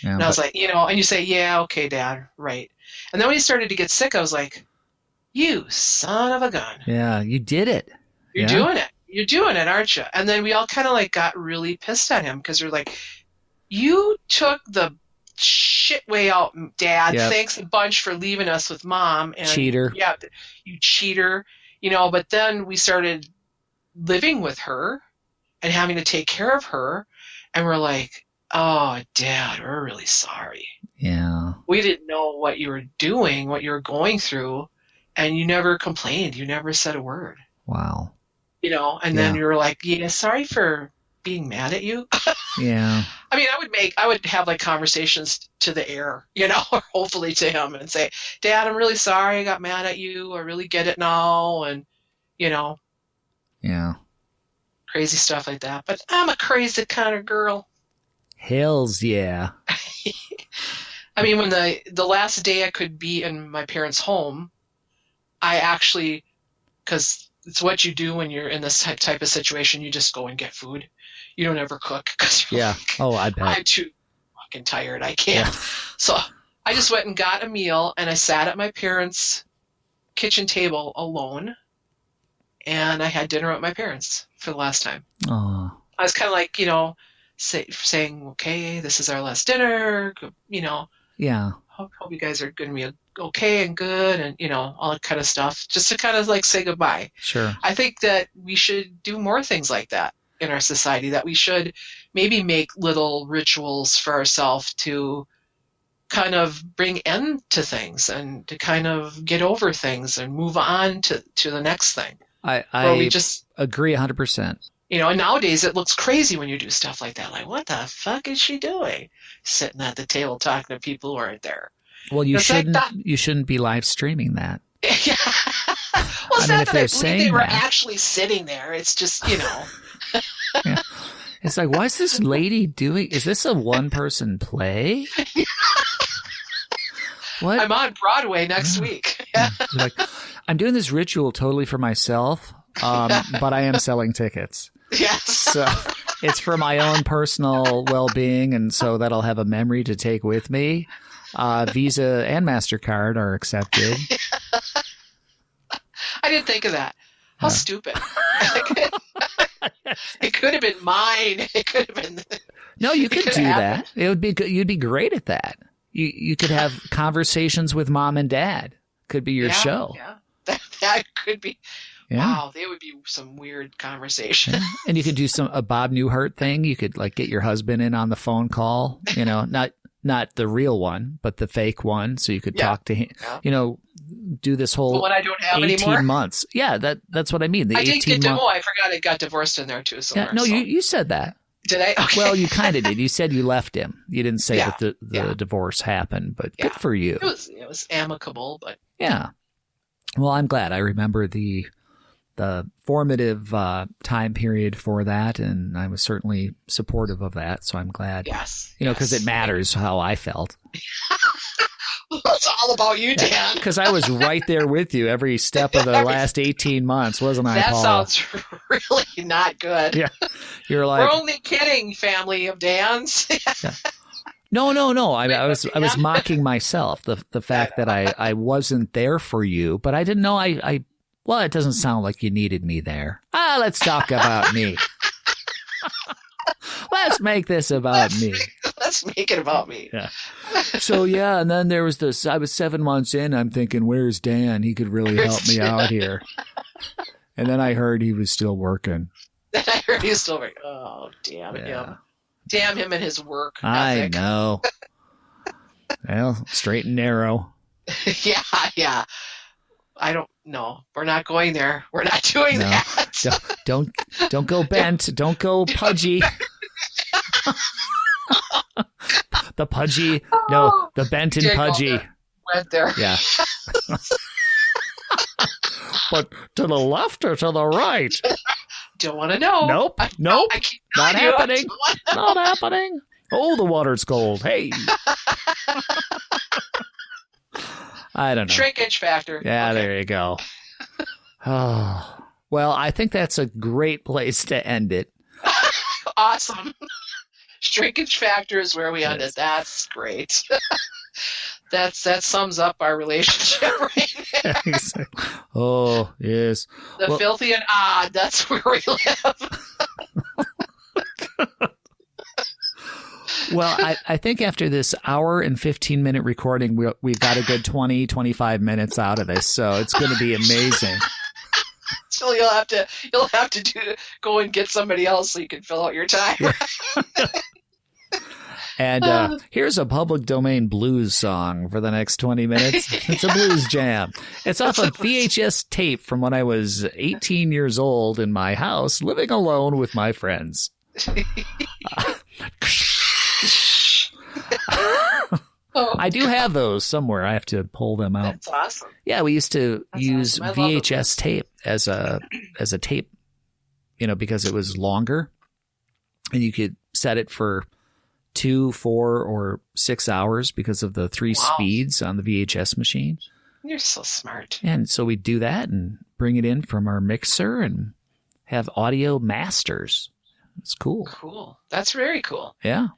[SPEAKER 2] Yeah, and I was like, and you say, yeah, okay, Dad, right. And then when he started to get sick, I was like, you son of a gun.
[SPEAKER 1] Yeah, you did it.
[SPEAKER 2] You're doing it. You're doing it, aren't you? And then we all kind of like got really pissed at him because we're like, you took the shit way out, Dad. Yep. Thanks a bunch for leaving us with Mom. And
[SPEAKER 1] cheater.
[SPEAKER 2] Yeah, you cheater. But then we started living with her and having to take care of her. And we're like, oh, Dad, we're really sorry.
[SPEAKER 1] Yeah.
[SPEAKER 2] We didn't know what you were doing, what you were going through. And you never complained. You never said a word.
[SPEAKER 1] Wow.
[SPEAKER 2] And then you were like, yeah, sorry for being mad at you.
[SPEAKER 1] Yeah.
[SPEAKER 2] I mean, I would have like conversations to the air, or hopefully to him and say, Dad, I'm really sorry I got mad at you. I really get it now. And,
[SPEAKER 1] Yeah.
[SPEAKER 2] Crazy stuff like that. But I'm a crazy kind of girl.
[SPEAKER 1] Hells yeah.
[SPEAKER 2] I mean, when the last day I could be in my parents' home, I actually, because it's what you do when you're in this type of situation, you just go and get food. You don't ever cook.
[SPEAKER 1] Yeah. Oh, I bet.
[SPEAKER 2] I'm too fucking tired. I can't. Yeah. So I just went and got a meal, and I sat at my parents' kitchen table alone, and I had dinner with my parents for the last time.
[SPEAKER 1] Oh.
[SPEAKER 2] I was kind of like, saying, okay, this is our last dinner,
[SPEAKER 1] Yeah.
[SPEAKER 2] Hope you guys are going to be okay and good and, all that kind of stuff, just to kind of like say goodbye.
[SPEAKER 1] Sure.
[SPEAKER 2] I think that we should do more things like that in our society, that we should maybe make little rituals for ourselves to kind of bring end to things and to kind of get over things and move on to the next thing.
[SPEAKER 1] I just agree 100%.
[SPEAKER 2] And nowadays it looks crazy when you do stuff like that. Like, what the fuck is she doing? Sitting at the table talking to people who aren't there.
[SPEAKER 1] Well, you shouldn't be live streaming that.
[SPEAKER 2] Yeah. Well, it's not that I believe they were actually sitting there. It's just,
[SPEAKER 1] Yeah. It's like, why is this lady doing? Is this a one-person play? What?
[SPEAKER 2] I'm on Broadway next week. Yeah.
[SPEAKER 1] Like, I'm doing this ritual totally for myself, but I am selling tickets.
[SPEAKER 2] Yes.
[SPEAKER 1] So it's for my own personal well-being, and so that I'll have a memory to take with me. Visa and MasterCard are accepted.
[SPEAKER 2] I didn't think of that. How stupid. It could have been mine. It could have been.
[SPEAKER 1] No, you could do that. It would be good. You'd be great at that. You could have conversations with Mom and Dad. Could be your show.
[SPEAKER 2] Yeah, that could be. Yeah. Wow, they would be some weird conversation.
[SPEAKER 1] Yeah. And you could do a Bob Newhart thing. You could like get your husband in on the phone call. Not the real one, but the fake one. So you could talk to him. Yeah. Do this whole
[SPEAKER 2] one I don't have
[SPEAKER 1] 18
[SPEAKER 2] anymore?
[SPEAKER 1] months. Yeah, that's what I mean.
[SPEAKER 2] I did get I forgot I got divorced in there too.
[SPEAKER 1] Yeah, no, you said that.
[SPEAKER 2] Did I? Okay.
[SPEAKER 1] Well, you kind of did. You said you left him. You didn't say that the divorce happened, but good for you.
[SPEAKER 2] It was amicable, but
[SPEAKER 1] yeah. Well, I'm glad. I remember the the formative time period for that, and I was certainly supportive of that. So I'm glad,
[SPEAKER 2] Yes,
[SPEAKER 1] because it matters how I felt.
[SPEAKER 2] It's all about you, Dan.
[SPEAKER 1] Because I was right there with you every step of the last 18 months, wasn't I, Paula?
[SPEAKER 2] That sounds really not good.
[SPEAKER 1] Yeah, you're like,
[SPEAKER 2] we're only kidding, family of Dans.
[SPEAKER 1] Yeah. No. I was mocking myself, the fact that I wasn't there for you, but I didn't know well, it doesn't sound like you needed me there. Let's talk about me. Let's make this about me.
[SPEAKER 2] Let's make it about me.
[SPEAKER 1] Yeah. So, yeah, and then there was this, I was 7 months in, I'm thinking, where's Dan? He could really help me out here. And then I heard he was still working. Oh, damn him. Damn him and his work ethic. I know. Well, straight and narrow.
[SPEAKER 2] Yeah. I don't know. We're not going there. We're not doing that.
[SPEAKER 1] Don't go bent. Don't go pudgy. The pudgy. No, the bent and pudgy.
[SPEAKER 2] Went there.
[SPEAKER 1] Yeah. But to the left or to the right?
[SPEAKER 2] Don't want to know.
[SPEAKER 1] Nope. Not happening. Not happening. Oh, the water's cold. Hey. I don't know.
[SPEAKER 2] Shrinkage factor.
[SPEAKER 1] Yeah, okay. There you go. Oh. Well, I think that's a great place to end it.
[SPEAKER 2] Awesome. Shrinkage factor is where we end it. That's great. That sums up our relationship right there.
[SPEAKER 1] Exactly. Oh, yes.
[SPEAKER 2] The filthy and odd, that's where we live.
[SPEAKER 1] Well, I think after this hour and 15-minute recording, we've got a good 20, 25 minutes out of this, so it's going to be amazing.
[SPEAKER 2] So you'll have to go and get somebody else so you can fill out your time.
[SPEAKER 1] And here's a public domain blues song for the next 20 minutes. It's a blues jam. It's off a VHS tape from when I was 18 years old in my house, living alone with my friends. I do have those somewhere. I have to pull them out.
[SPEAKER 2] That's awesome.
[SPEAKER 1] Yeah, we used to use VHS tape as a tape, because it was longer, and you could set it for 2, 4, or 6 hours because of the 3 speeds on the VHS machine.
[SPEAKER 2] You're so smart.
[SPEAKER 1] And so we'd do that and bring it in from our mixer and have audio masters. It's cool.
[SPEAKER 2] Cool. That's very cool.
[SPEAKER 1] Yeah.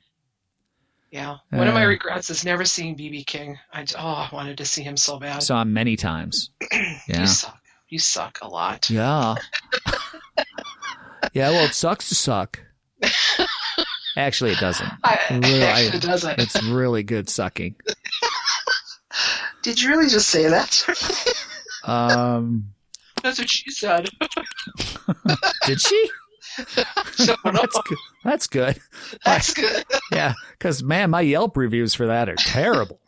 [SPEAKER 2] Yeah. One of my regrets is never seeing B.B. King. I wanted to see him so bad.
[SPEAKER 1] Saw him many times. Yeah.
[SPEAKER 2] You suck a lot.
[SPEAKER 1] Yeah. Yeah, well, it sucks to suck. Actually, it doesn't.
[SPEAKER 2] It doesn't.
[SPEAKER 1] It's really good sucking.
[SPEAKER 2] Did you really just say that? That's what she said.
[SPEAKER 1] Did she? That's good.
[SPEAKER 2] That's good.
[SPEAKER 1] Yeah, because, man, my Yelp reviews for that are terrible.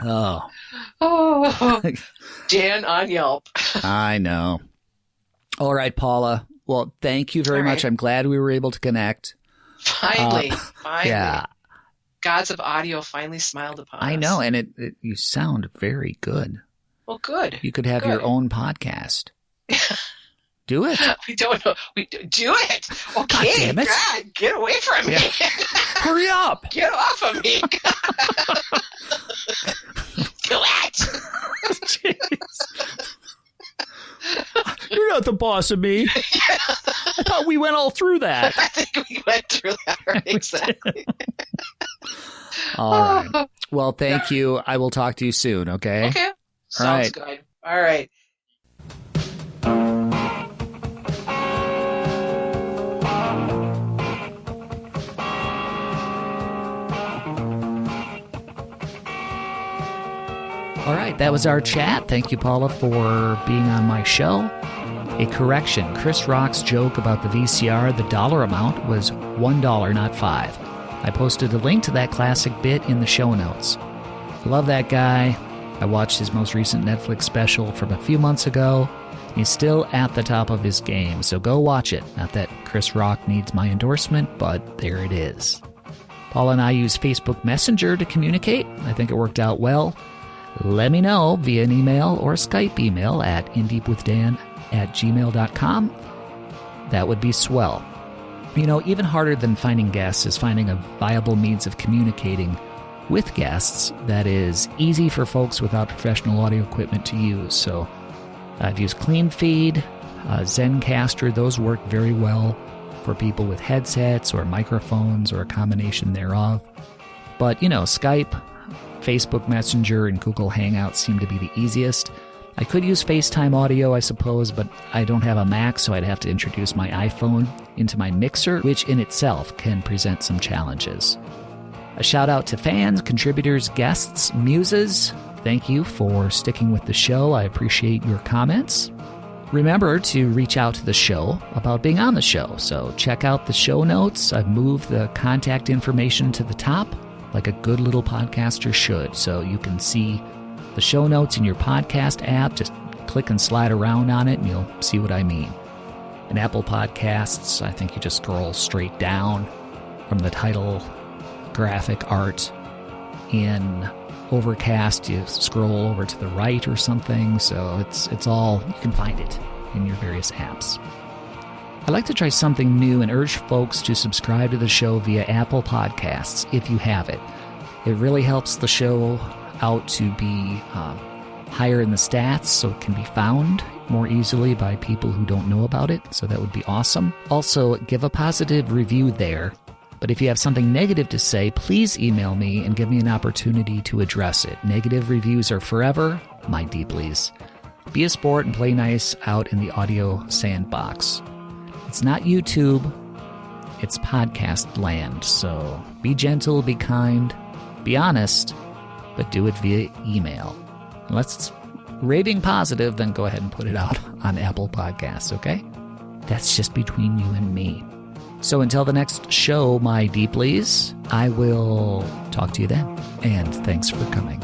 [SPEAKER 2] Oh. Dan on Yelp.
[SPEAKER 1] I know. All right, Paula. Well, thank you very much. I'm glad we were able to connect.
[SPEAKER 2] Finally.
[SPEAKER 1] Yeah.
[SPEAKER 2] Gods of audio finally smiled upon us.
[SPEAKER 1] I know, and you sound very good.
[SPEAKER 2] Well, good.
[SPEAKER 1] You could have your own podcast. Do it.
[SPEAKER 2] We don't know. Do it. Okay.
[SPEAKER 1] God damn it.
[SPEAKER 2] God, get away from me.
[SPEAKER 1] Hurry up.
[SPEAKER 2] Get off of me. Do it.
[SPEAKER 1] Jeez. You're not the boss of me. I thought we went all through that.
[SPEAKER 2] I think we went through that. Right? Exactly.
[SPEAKER 1] All right. Well, thank you. I will talk to you soon, okay?
[SPEAKER 2] Okay. Sounds good. All right.
[SPEAKER 1] All right, that was our chat. Thank you, Paula, for being on my show. A correction, Chris Rock's joke about the VCR, the dollar amount was $1, not $5. I posted a link to that classic bit in the show notes. Love that guy. I watched his most recent Netflix special from a few months ago. He's still at the top of his game, so go watch it. Not that Chris Rock needs my endorsement, but there it is. Paula and I use Facebook Messenger to communicate. I think it worked out well. let me know via an email or Skype email at indeepwithdan@gmail.com. That would be swell. Even harder than finding guests is finding a viable means of communicating with guests that is easy for folks without professional audio equipment to use. So I've used CleanFeed, Zencaster. Those work very well for people with headsets or microphones or a combination thereof. But, Skype, Facebook Messenger, and Google Hangouts seem to be the easiest. I could use FaceTime audio, I suppose, but I don't have a Mac, so I'd have to introduce my iPhone into my mixer, which in itself can present some challenges. A shout out to fans, contributors, guests, muses. Thank you for sticking with the show. I appreciate your comments. Remember to reach out to the show about being on the show. So check out the show notes. I've moved the contact information to the top like a good little podcaster should. So you can see the show notes in your podcast app. Just click and slide around on it and you'll see what I mean. In Apple Podcasts, I think you just scroll straight down from the title, graphic art. In Overcast, you scroll over to the right or something. So it's all, you can find it in your various apps. I'd like to try something new and urge folks to subscribe to the show via Apple Podcasts if you have it. It really helps the show out to be higher in the stats so it can be found more easily by people who don't know about it, so that would be awesome. Also, give a positive review there, but if you have something negative to say, please email me and give me an opportunity to address it. Negative reviews are forever, my deeplies. Be a sport and play nice out in the audio sandbox. It's not YouTube, it's podcast land, so be gentle, be kind, be honest, but do it via email. Unless it's raving positive, then go ahead and put it out on Apple Podcasts, okay? That's just between you and me. So until the next show, my deeplies, I will talk to you then, and thanks for coming.